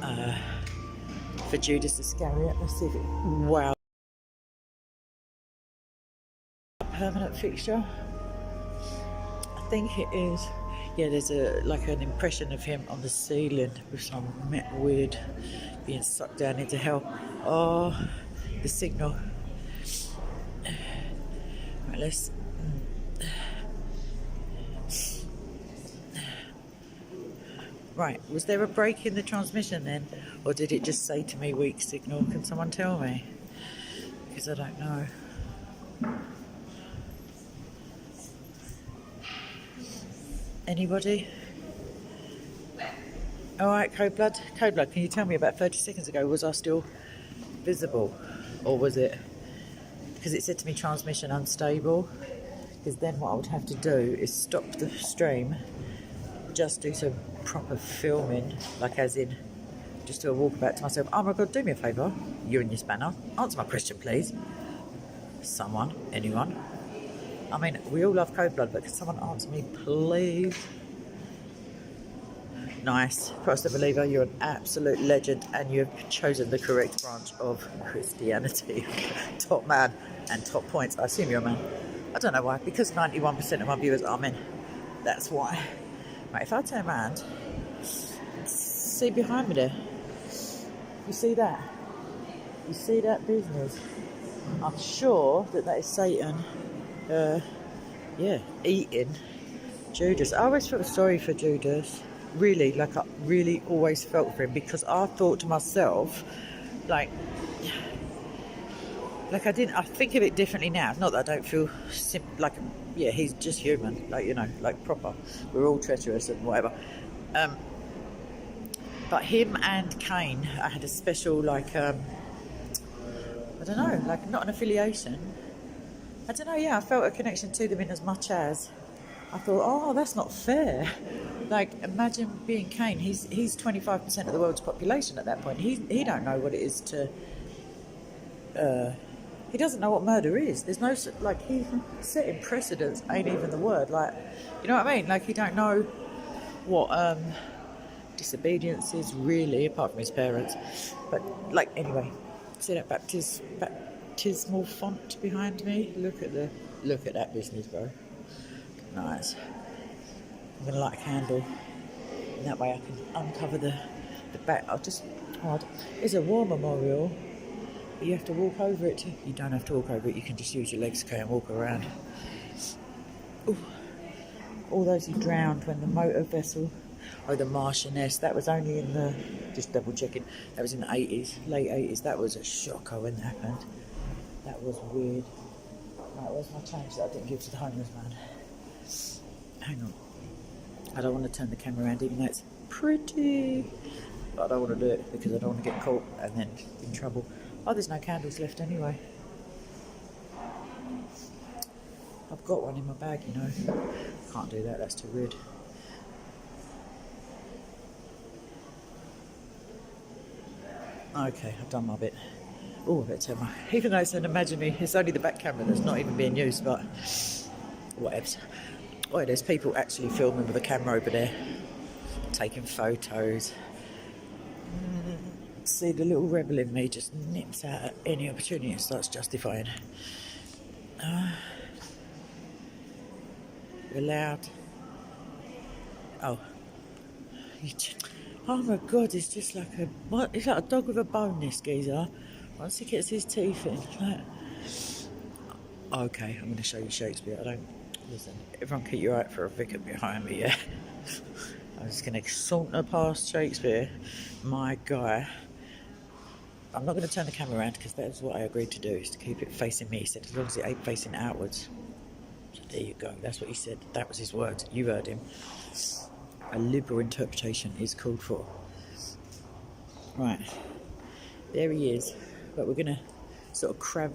for Judas Iscariot. Let's see if it. Wow. Permanent fixture. I think it is. Yeah, there's like an impression of him on the ceiling with some metal weird being sucked down into hell. Oh, the signal. Right, let's. Right, was there a break in the transmission then, or did it just say to me weak signal? Can someone tell me? Because I don't know. Anybody? Alright, Code Blood, can you tell me about 30 seconds ago, was I still visible? Or was it, because it said to me transmission unstable, because then what I would have to do is stop the stream, just do some proper filming, like as in, just do a walkabout to myself. Oh my God, do me a favour, you and your spanner, answer my question please. Someone, anyone? I mean, we all love Code Blood, but can someone answer me, please? Nice. Trust a believer, you're an absolute legend, and you have chosen the correct branch of Christianity. Top man and top points. I assume you're a man. I don't know why, because 91% of my viewers are men. That's why. Right, if I turn around, see behind me there. You see that? You see that business? I'm sure that is Satan. Eating Judas. I always felt sorry for Judas. Really, like I really always felt for him, because I thought to myself, like I didn't. I think of it differently now. Not that I don't feel he's just human. Like, you know, like proper. We're all treacherous and whatever. But him and Cain, I had a special I don't know, like not an affiliation. I don't know. Yeah, I felt a connection to them in as much as I thought, oh, that's not fair. Like, imagine being Cain. He's 25% of the world's population at that point. He don't know what it is to. He doesn't know what murder is. There's no he's setting precedents. Ain't even the word. Like, you know what I mean? Like, he don't know what disobedience is really, apart from his parents. But anyway, see that baptismal font behind me? Look at that business, bro. Nice. I'm gonna light a candle, and that way I can uncover the back. It's a war memorial, but you have to walk over it. You don't have to walk over it. You can just use your legs, okay, and walk around. Ooh. All those who drowned when the motor vessel, the Marchioness. That was only in the. Just double checking. That was in the 80s, late 80s. That was a shocker when that happened. That was weird. Right, where's my change that I didn't give to the homeless man? Hang on. I don't want to turn the camera around, even though it's pretty. But I don't want to do it because I don't want to get caught and then in trouble. Oh, there's no candles left anyway. I've got one in my bag, you know. Can't do that, that's too weird. Okay, I've done my bit. Oh, I better turn my. Even though it's an imaginary, it's only the back camera that's not even being used, but whatevs. Oh, there's people actually filming with a camera over there, taking photos. See, the little rebel in me just nips out at any opportunity and starts justifying. You're loud. Oh. Oh my God, it's just like it's like a dog with a bone, this geezer. Once he gets his teeth in, okay, I'm going to show you Shakespeare. Listen, everyone keep your eye out for a vicar behind me, yeah? I'm just going to saunter past Shakespeare, my guy. I'm not going to turn the camera around because that is what I agreed to do, is to keep it facing me. He said as long as it ain't facing outwards. So there you go, that's what he said. That was his words, you heard him. A liberal interpretation is called for. Right, there he is. But we're going to sort of crab,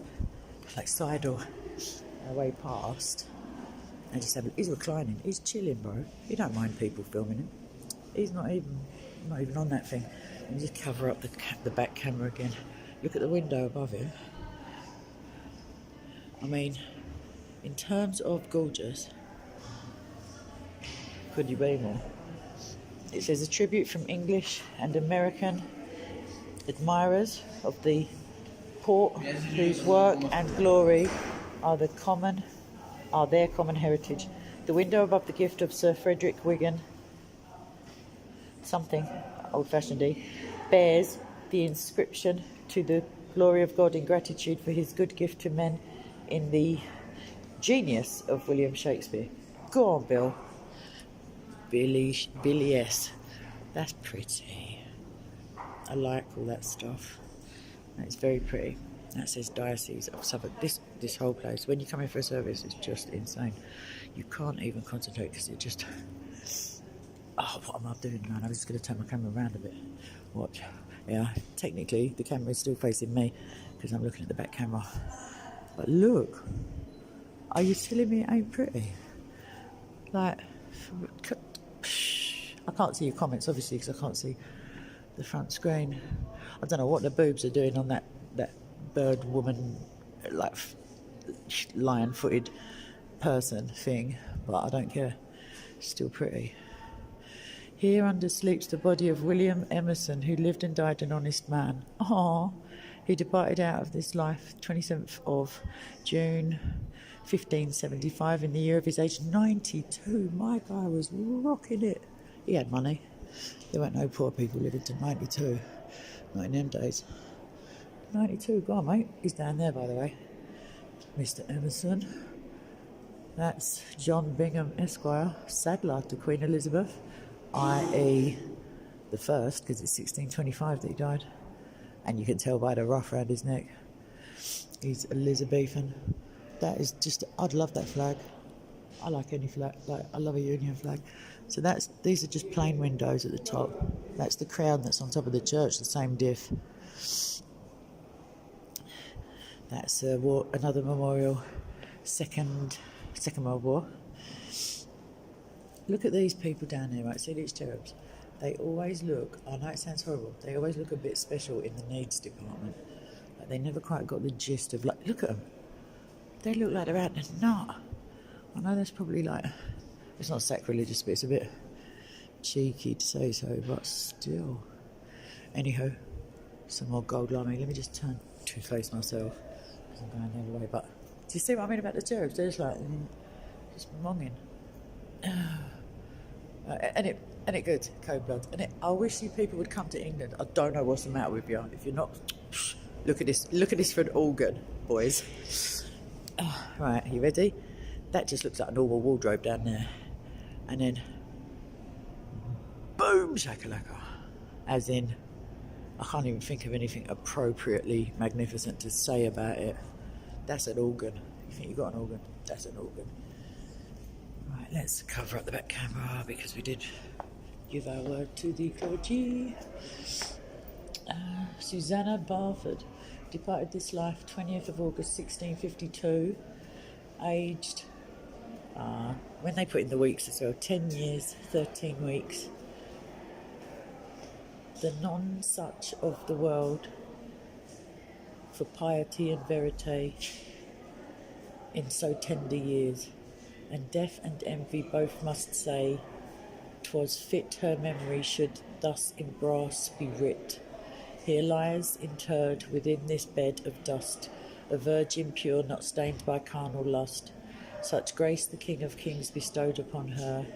sidle our way past. And just he's reclining, he's chilling, bro. He don't mind people filming him. He's not even on that thing. And just cover up the back camera again. Look at the window above him. I mean, in terms of gorgeous, could you be more? It says a tribute from English and American admirers of the port, whose work and glory are their common heritage. The window above the gift of Sir Frederick Wigan, something old-fashioned, bears the inscription, "To the glory of God in gratitude for his good gift to men in the genius of William Shakespeare." Go on, Bill. Billy S. That's pretty. I like all that stuff. It's very pretty. That says Diocese of Southwark. This whole place, when you come in for a service, it's just insane. You can't even concentrate because it just. Oh, what am I doing, man? I'm just going to turn my camera around a bit. Watch. Yeah, technically the camera is still facing me because I'm looking at the back camera. But look, are you telling me it ain't pretty? I can't see your comments obviously because I can't see the front screen. I don't know what the boobs are doing on that bird woman, lion-footed person thing, but I don't care. Still pretty. Here under sleeps the body of William Emerson, who lived and died an honest man. Ah, he departed out of this life 27th of June 1575 in the year of his age 92. My guy was rocking it. He had money. There weren't no poor people living to 92. Not in them days. 92, go on mate. He's down there by the way. Mr. Emerson. That's John Bingham Esquire, saddler to Queen Elizabeth, i.e. the first, because it's 1625 that he died. And you can tell by the ruff around his neck. He's Elizabethan. That is just, I'd love that flag. I like any flag, like I love a Union flag. So these are just plain windows at the top. That's the crown that's on top of the church, the same diff. That's another memorial, Second World War. Look at these people down there, right? See these cherubs? They always look, I know it sounds horrible, they always look a bit special in the needs department. Like they never quite got the gist of, like, look at them. They look like they're out in a knot. I know that's probably like, it's not sacrilegious, but it's a bit cheeky to say so, but still. Anyhow, some more gold liming. Let me just turn to face myself, because I'm going the other way. But do you see what I mean about the cherubs? They're just like, just monging. And it good, cold blood. I wish you people would come to England. I don't know what's the matter with you. If you're not, look at this for an organ, boys. Right, are you ready? That just looks like a normal wardrobe down there. And then, boom, shakalaka. As in, I can't even think of anything appropriately magnificent to say about it. That's an organ. You think you got an organ? That's an organ. Right, let's cover up the back camera because we did give our word to the clergy. Susanna Barford departed this life 20th of August 1652, aged, when they put in the weeks as well, 10 years, 13 weeks. The non-such of the world, for piety and verite, in so tender years, and death and envy both must say, 'twas fit her memory should thus in brass be writ. Here lies interred within this bed of dust, a virgin pure, not stained by carnal lust. Such grace the King of Kings bestowed upon her,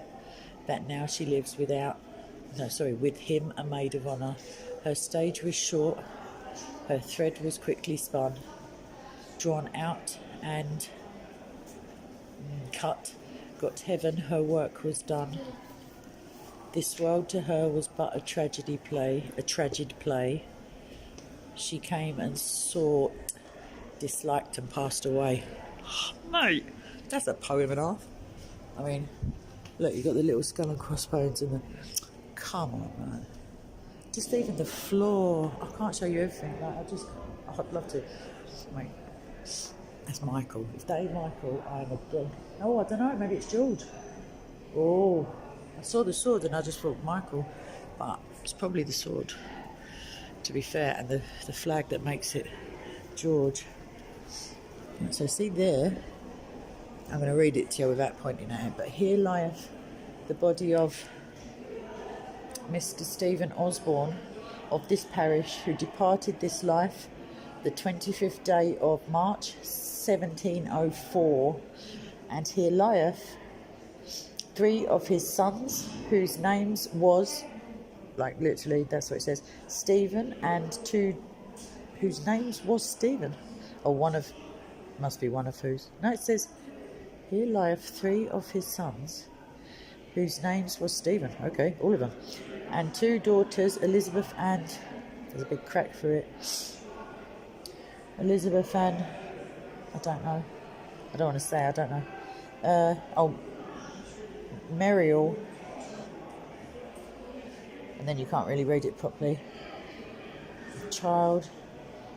that now she lives with him a maid of honour. Her stage was short, her thread was quickly spun, drawn out and cut, got heaven, her work was done. This world to her was but a tragedy play, a traged play. She came and sought, disliked and passed away. Oh, mate, that's a poem and a half. I mean, look, you've got the little skull and crossbones and the... Come on, man. Just even the floor. I can't show you everything. Like, I'd love to. Wait, that's Michael. If that ain't Michael, I'm a dog. Oh, I don't know, maybe it's George. Oh, I saw the sword and I just thought Michael, but it's probably the sword, to be fair, and the flag that makes it George. So see there, I'm going to read it to you without pointing at it, but here lieth the body of Mr. Stephen Osborne of this parish, who departed this life the 25th day of March 1704, and here lieth 3 of his sons, whose names was, like literally that's what it says, Stephen, and 2 whose names was Stephen, or must be one of whose. No, it says here lieth 3 of his sons, whose names was Stephen. Okay, all of them. And 2 daughters, Elizabeth and, there's a big crack through it, Elizabeth and, I don't know, I don't want to say, I don't know, Muriel, and then you can't really read it properly, child.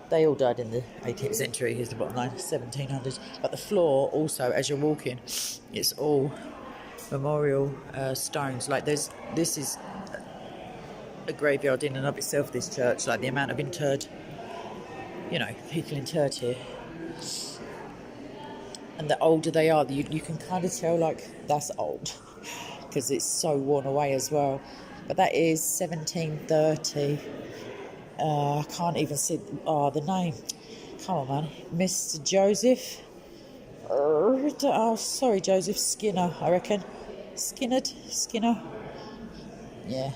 They all died in the 18th century, here's the bottom line, 1700s. But the floor also, as you're walking, it's all memorial stones. Like this is a graveyard in and of itself, this church, like the amount of interred, people interred here. And the older they are, you can kind of tell, like, that's old because it's so worn away as well. But that is 1730. I can't even see the name. Come on, man. Mr. Joseph. Sorry, Joseph Skinner, I reckon. Skinner. Yeah.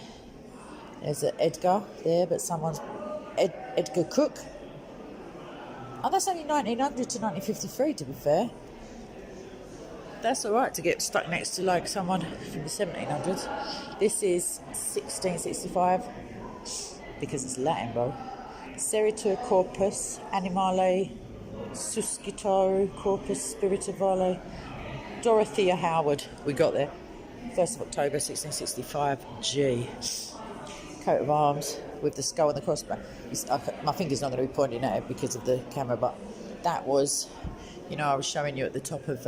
There's an Edgar there, but someone's... Edgar Cook. Oh, that's only 1900 to 1953, to be fair. That's all right to get stuck next to, like, someone from the 1700s. This is 1665, because it's Latin, bro. Seritur Corpus Animale Suscitoru Corpus Spirituale. Dorothea Howard. We got there. 1st of October 1665. G. Coat of arms with the skull and the crossbow. My finger's not going to be pointing at it because of the camera, but that was, I was showing you at the top of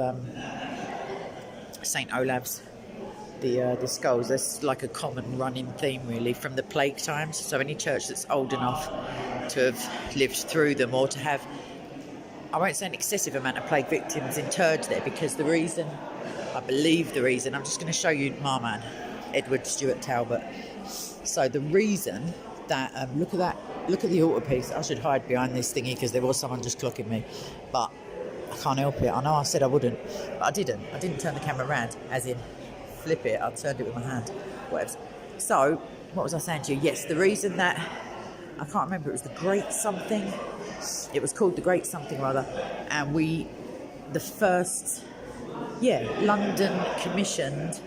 St. Olave's, the skulls. That's like a common running theme, really, from the plague times. So any church that's old enough to have lived through them, or to have, I won't say an excessive amount of plague victims interred there, because I believe the reason, I'm just going to show you my man, Edward Stuart Talbot. So the reason that, look at the altarpiece. I should hide behind this thingy because there was someone just clocking me, but I can't help it. I know I said I wouldn't, but I didn't. I didn't turn the camera around, as in flip it. I turned it with my hand. Whatever. So, what was I saying to you? Yes, the reason that, I can't remember, it was the Great Something. It was called the Great Something, rather. And London commissioned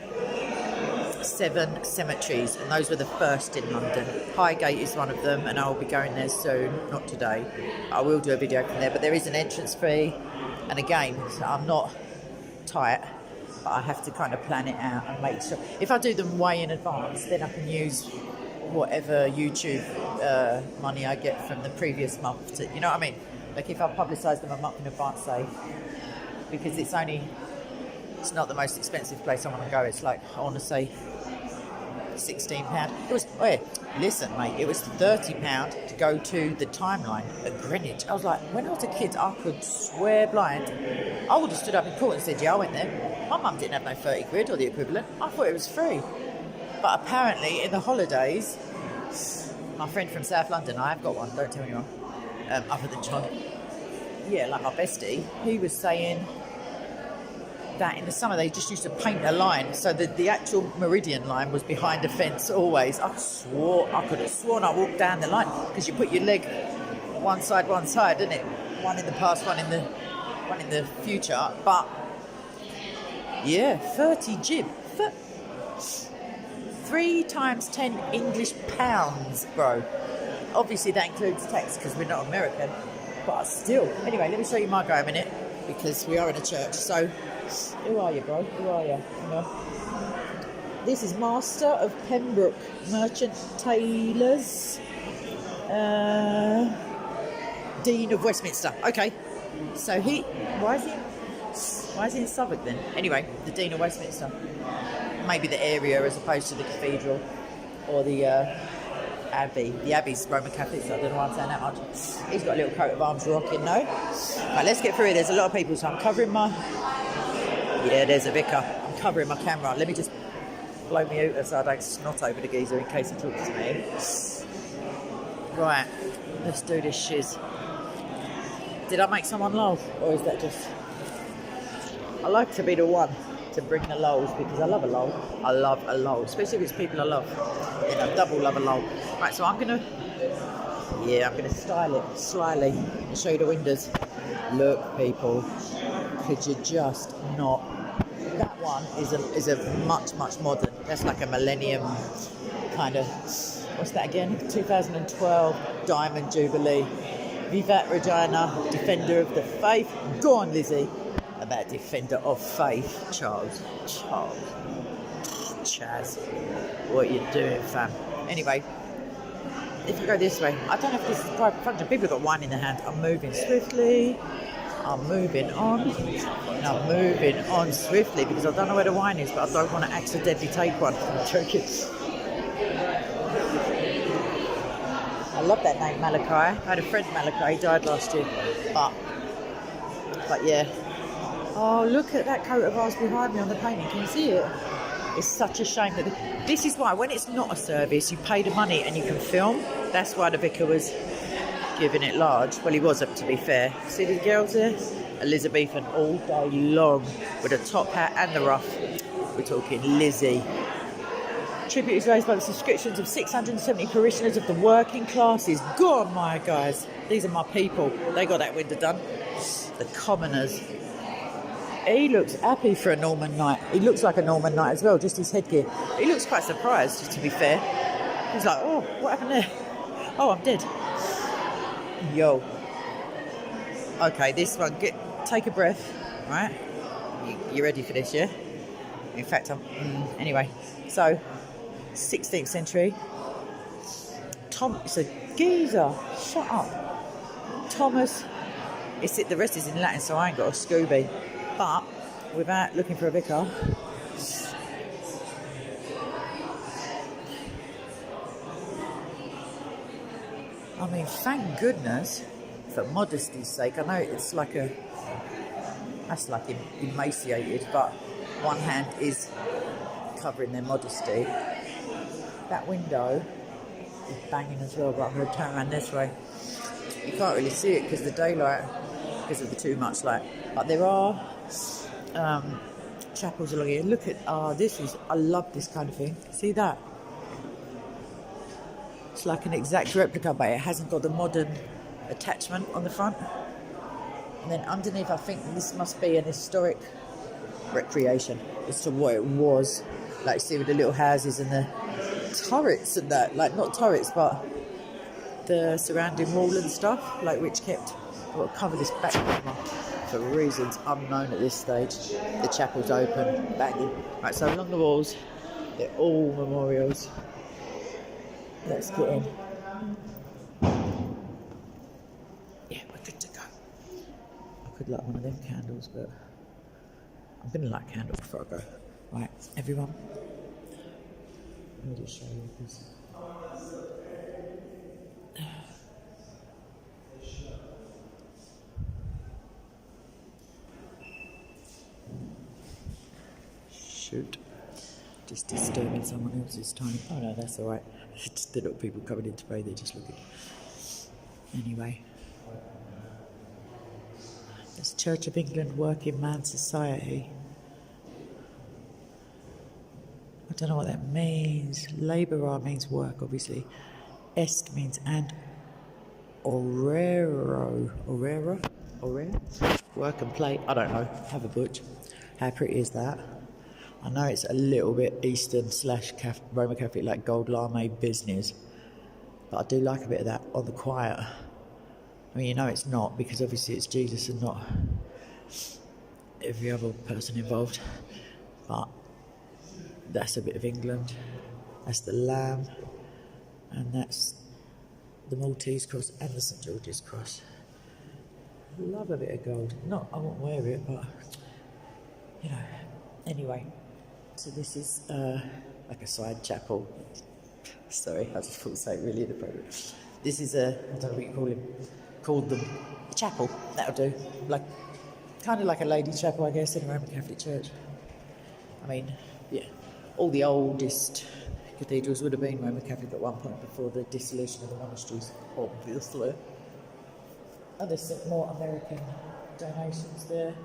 7 cemeteries, and those were the first in London. Highgate is one of them, and I'll be going there soon. Not today. I will do a video from there, but there is an entrance fee. And again, I'm not tight, but I have to kind of plan it out and make sure. If I do them way in advance, then I can use whatever YouTube money I get from the previous month to, you know what I mean? Like if I publicise them a month in advance, say, because it's not the most expensive place I want to go. It's like, I want to say £16. It was, listen, mate, it was £30 to go to the Timeline at Greenwich. I was like, when I was a kid, I could swear blind. I would have stood up in court and said, yeah, I went there. My mum didn't have no 30 quid or the equivalent. I thought it was free. But apparently, in the holidays, my friend from South London, I have got one, don't tell anyone, other than John. Yeah, like my bestie, he was saying that in the summer they just used to paint a line, so the actual meridian line was behind a fence always. I could have sworn I walked down the line, because you put your leg one side, didn't it? One in the past, one in the future. But yeah, 30 jib. 3 times 10 English pounds, bro. Obviously that includes tax because we're not American, but still. Anyway, let me show you my guy a minute, because we are in a church. So, who are you, bro? Who are you? This is Master of Pembroke Merchant Tailors, Dean of Westminster. Okay, so why is he in Southwark then? Anyway, the Dean of Westminster. Maybe the area as opposed to the Cathedral or the Abbey. The Abbey's Roman Catholic, so I don't know why I'm saying that much. He's got a little coat of arms rocking, no? Right, let's get through it. There's a lot of people, so I'm covering my... Yeah, there's a vicar. I'm covering my camera. Let me just blow me out so I don't snot over the geezer in case he talks to me. Right, let's do this shiz. Did I make someone laugh, or is that just... I like to be the one to bring the lols, because I love a lol. I love a lol, especially if it's people I love. Then I double love a lol. Right, so I'm gonna style it slyly and show you the windows. Look, people, could you just not? That one is a much modern. That's like a millennium kind of. What's that again? 2012 Diamond Jubilee. Vivat Regina, Defender of the Faith. Go on, Lizzie. About Defender of Faith, Charles. Chaz, what are you doing, fam? Anyway, if you go this way, I don't know if this is private function. People have got wine in their hand. I'm moving swiftly. I'm moving on. And I'm moving on swiftly because I don't know where the wine is, but I don't want to accidentally take one. I'm joking. I love that name, Malachi. I had a friend, Malachi. He died last year. But yeah. Oh, look at that coat of ours behind me on the painting. Can you see it? It's such a shame that this is why when it's not a service, you pay the money and you can film. That's why the vicar was giving it large. Well, he wasn't, to be fair. See the girls there? Elizabethan all day long with a top hat and the ruff. We're talking Lizzie. Tribute is raised by the subscriptions of 670 parishioners of the working classes. Go on, my guys. These are my people. They got that window done. The commoners. He looks happy for a Norman knight. He looks like a Norman knight as well, just his headgear. He looks quite surprised, to be fair. He's like, oh, what happened there? Oh, I'm dead. Yo. Okay, this one, take a breath, right? You ready for this, yeah? In fact, anyway, so 16th century. It's a geezer. Shut up. Thomas. The rest is in Latin, so I ain't got a Scooby. But without looking for a vicar, I mean, thank goodness, for modesty's sake. I know it's that's like emaciated, but one hand is covering their modesty. That window is banging as well, but I'm going to turn around this way. You can't really see it because the daylight, because of the too much light. But there are chapels along here. Look at, I love this kind of thing. See that? It's like an exact replica, but it hasn't got the modern attachment on the front. And then underneath, I think this must be an historic recreation as to what it was. Like, see, with the little houses and the turrets and that. Like, not turrets, but the surrounding wall and stuff, like, which kept... I'll cover this back camera for reasons unknown at this stage. The chapel's open, banging. Right, so along the walls, they're all memorials. Let's get in. Yeah, we're good to go. I could light one of them candles, but I'm going to light a candle before I go. Right, everyone. Let me just show you this. Shoot. Just disturbing someone else's time. Oh no, that's alright. Just the little people coming in to pray, they're just looking. Anyway. That's Church of England Working Man Society. I don't know what that means. Labora means work, obviously. Est means and. Orero. Work and play. I don't know. Have a butch. How pretty is that? I know it's a little bit Eastern / Roman Catholic, like gold lame business, but I do like a bit of that on the quiet. I mean, you know it's not, because obviously it's Jesus and not every other person involved, but that's a bit of England. That's the Lamb, and that's the Maltese cross and the St George's cross. Love a bit of gold. Not, I won't wear it, but you know. Anyway, so this is like a side chapel. Sorry, I just thought to say really inappropriate. This is I don't know what you call it. Called the chapel. That'll do. Like, kind of like a lady chapel, I guess, in a Roman Catholic church. I mean, yeah, all the oldest cathedrals would have been Roman Catholic at one point before the dissolution of the monasteries, obviously. And there's some more American donations there.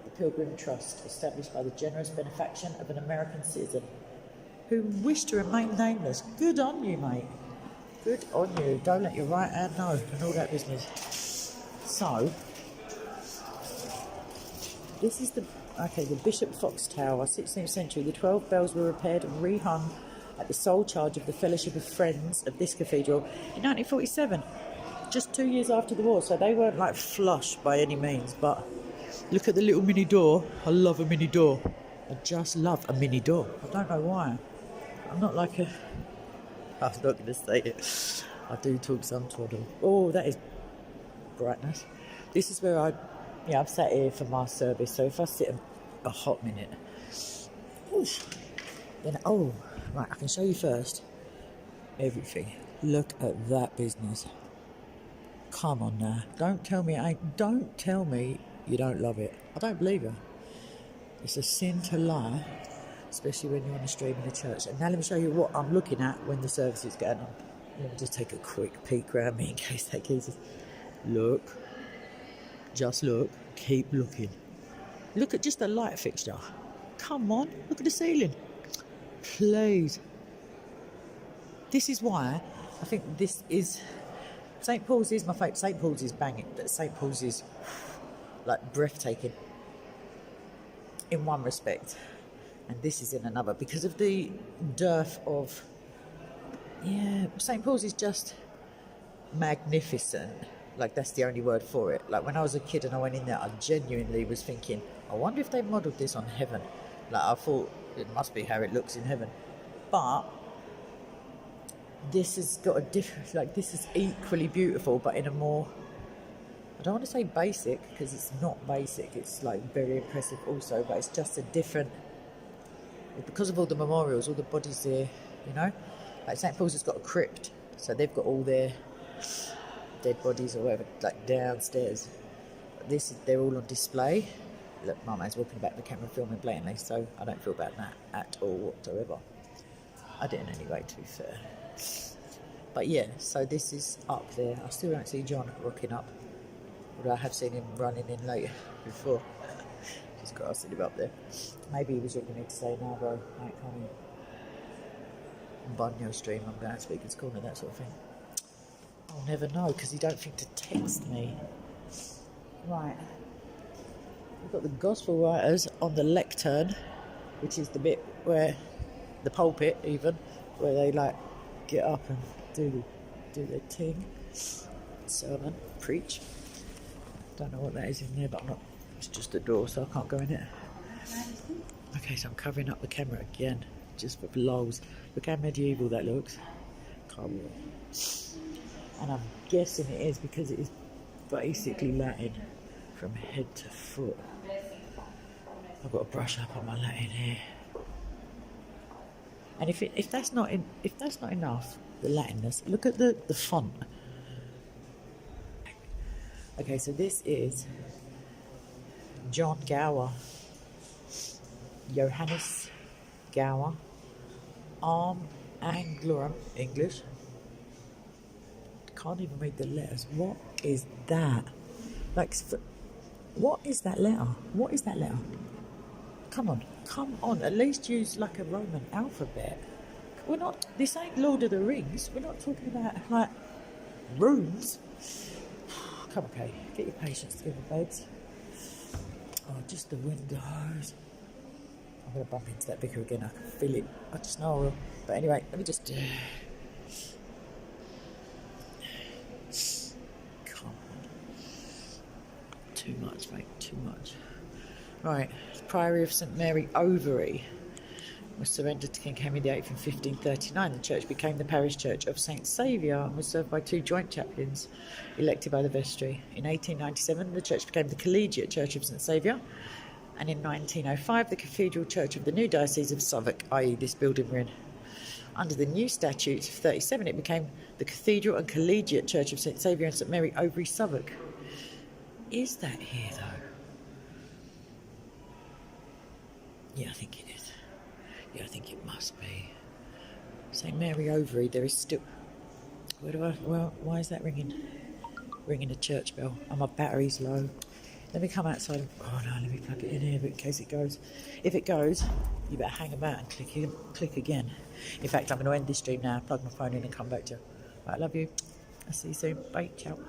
The Pilgrim Trust, established by the generous benefaction of an American citizen who wished to remain nameless. Good on you, mate. Good on you. Don't let your right hand know and all that business. So, this is the Bishop Fox Tower, 16th century. The 12 bells were repaired and rehung at the sole charge of the Fellowship of Friends of this cathedral in 1947, just 2 years after the war. So they weren't like flush by any means, but look at the little mini door. I love a mini door. I just love a mini door. I don't know why. I'm not like a... I'm not going to say it. I do talk some twaddle. Oh, that is brightness. This is where I've sat here for my service. So if I sit a hot minute, then, right, I can show you first everything. Look at that business. Come on now. Don't tell me you don't love it. I don't believe you. It's a sin to lie, especially when you're on a stream in a church. And now let me show you what I'm looking at when the service is going on. Let me just take a quick peek around me in case that geezer's. Look. Just look. Keep looking. Look at just the light fixture. Come on. Look at the ceiling. Please. This is why I think this is... St. Paul's is my favourite. St. Paul's is banging, but St. Paul's is like breathtaking in one respect, and this is in another because of the dearth of. Yeah, St. Paul's is just magnificent. Like, that's the only word for it. Like, when I was a kid and I went in there, I genuinely was thinking, I wonder if they modelled this on heaven. Like, I thought it must be how it looks in heaven, but this has got a different, like, this is equally beautiful, but in a more, I don't want to say basic, because it's not basic, it's like very impressive also, but it's just a different, because of all the memorials, all the bodies there, you know, like St. Paul's has got a crypt, so they've got all their dead bodies or whatever, like downstairs. They're all on display. Look, my man's walking back the camera filming blatantly, so I don't feel about that at all whatsoever. I didn't anyway, to be fair. But yeah, so this is up there. I still don't see John rocking up, although I have seen him running in later before. Just got to see him up there. Maybe he was ringing me to say, no bro, I ain't coming. Bun your stream, I'm going to Speaker's Corner, that sort of thing. I'll never know, because he don't think to text me. Right. We've got the gospel writers on the lectern, which is the bit where, the pulpit even, where they like get up and do their thing, sermon, preach. Don't know what that is in there, but I'm not. It's just a door, so I can't go in it. Okay, so I'm covering up the camera again, just for lols. Look how medieval that looks. Come on. And I'm guessing it is because it is basically Latin from head to foot. I've got to brush up on my Latin here. And if that's not enough, the Latinness, look at the font. Okay, so this is John Gower, Johannes Gower, Anglorum, English. Can't even read the letters. What is that? Like, what is that letter? What is that letter? Come on. At least use like a Roman alphabet. We're not. This ain't Lord of the Rings. We're not talking about like runes. Come on, Kay. Get your patience together, babes. Oh, just the windows. I'm gonna bump into that vicar again. I can feel it. I just know I will. But anyway, let me just. Come on. Too much, mate. Too much. Right. The Priory of St Mary Overy was surrendered to King Henry VIII in 1539. The church became the parish church of St Saviour and was served by 2 joint chaplains elected by the vestry. In 1897, the church became the Collegiate Church of St Saviour, and in 1905, the Cathedral Church of the new Diocese of Southwark, i.e. this building we're in. Under the new statutes of 37, it became the Cathedral and Collegiate Church of St Saviour and St Mary Overy, Southwark. Is that here, though? Yeah, I think it is. Yeah, I think it must be. St Mary Overy, there is still... why is that ringing? Ringing a church bell. And my battery's low. Let me come outside. Oh no, let me plug it in here in case it goes. If it goes, you better hang about and click again. In fact, I'm going to end this stream now, plug my phone in and come back to you. Right, I love you. I'll see you soon. Bye. Ciao.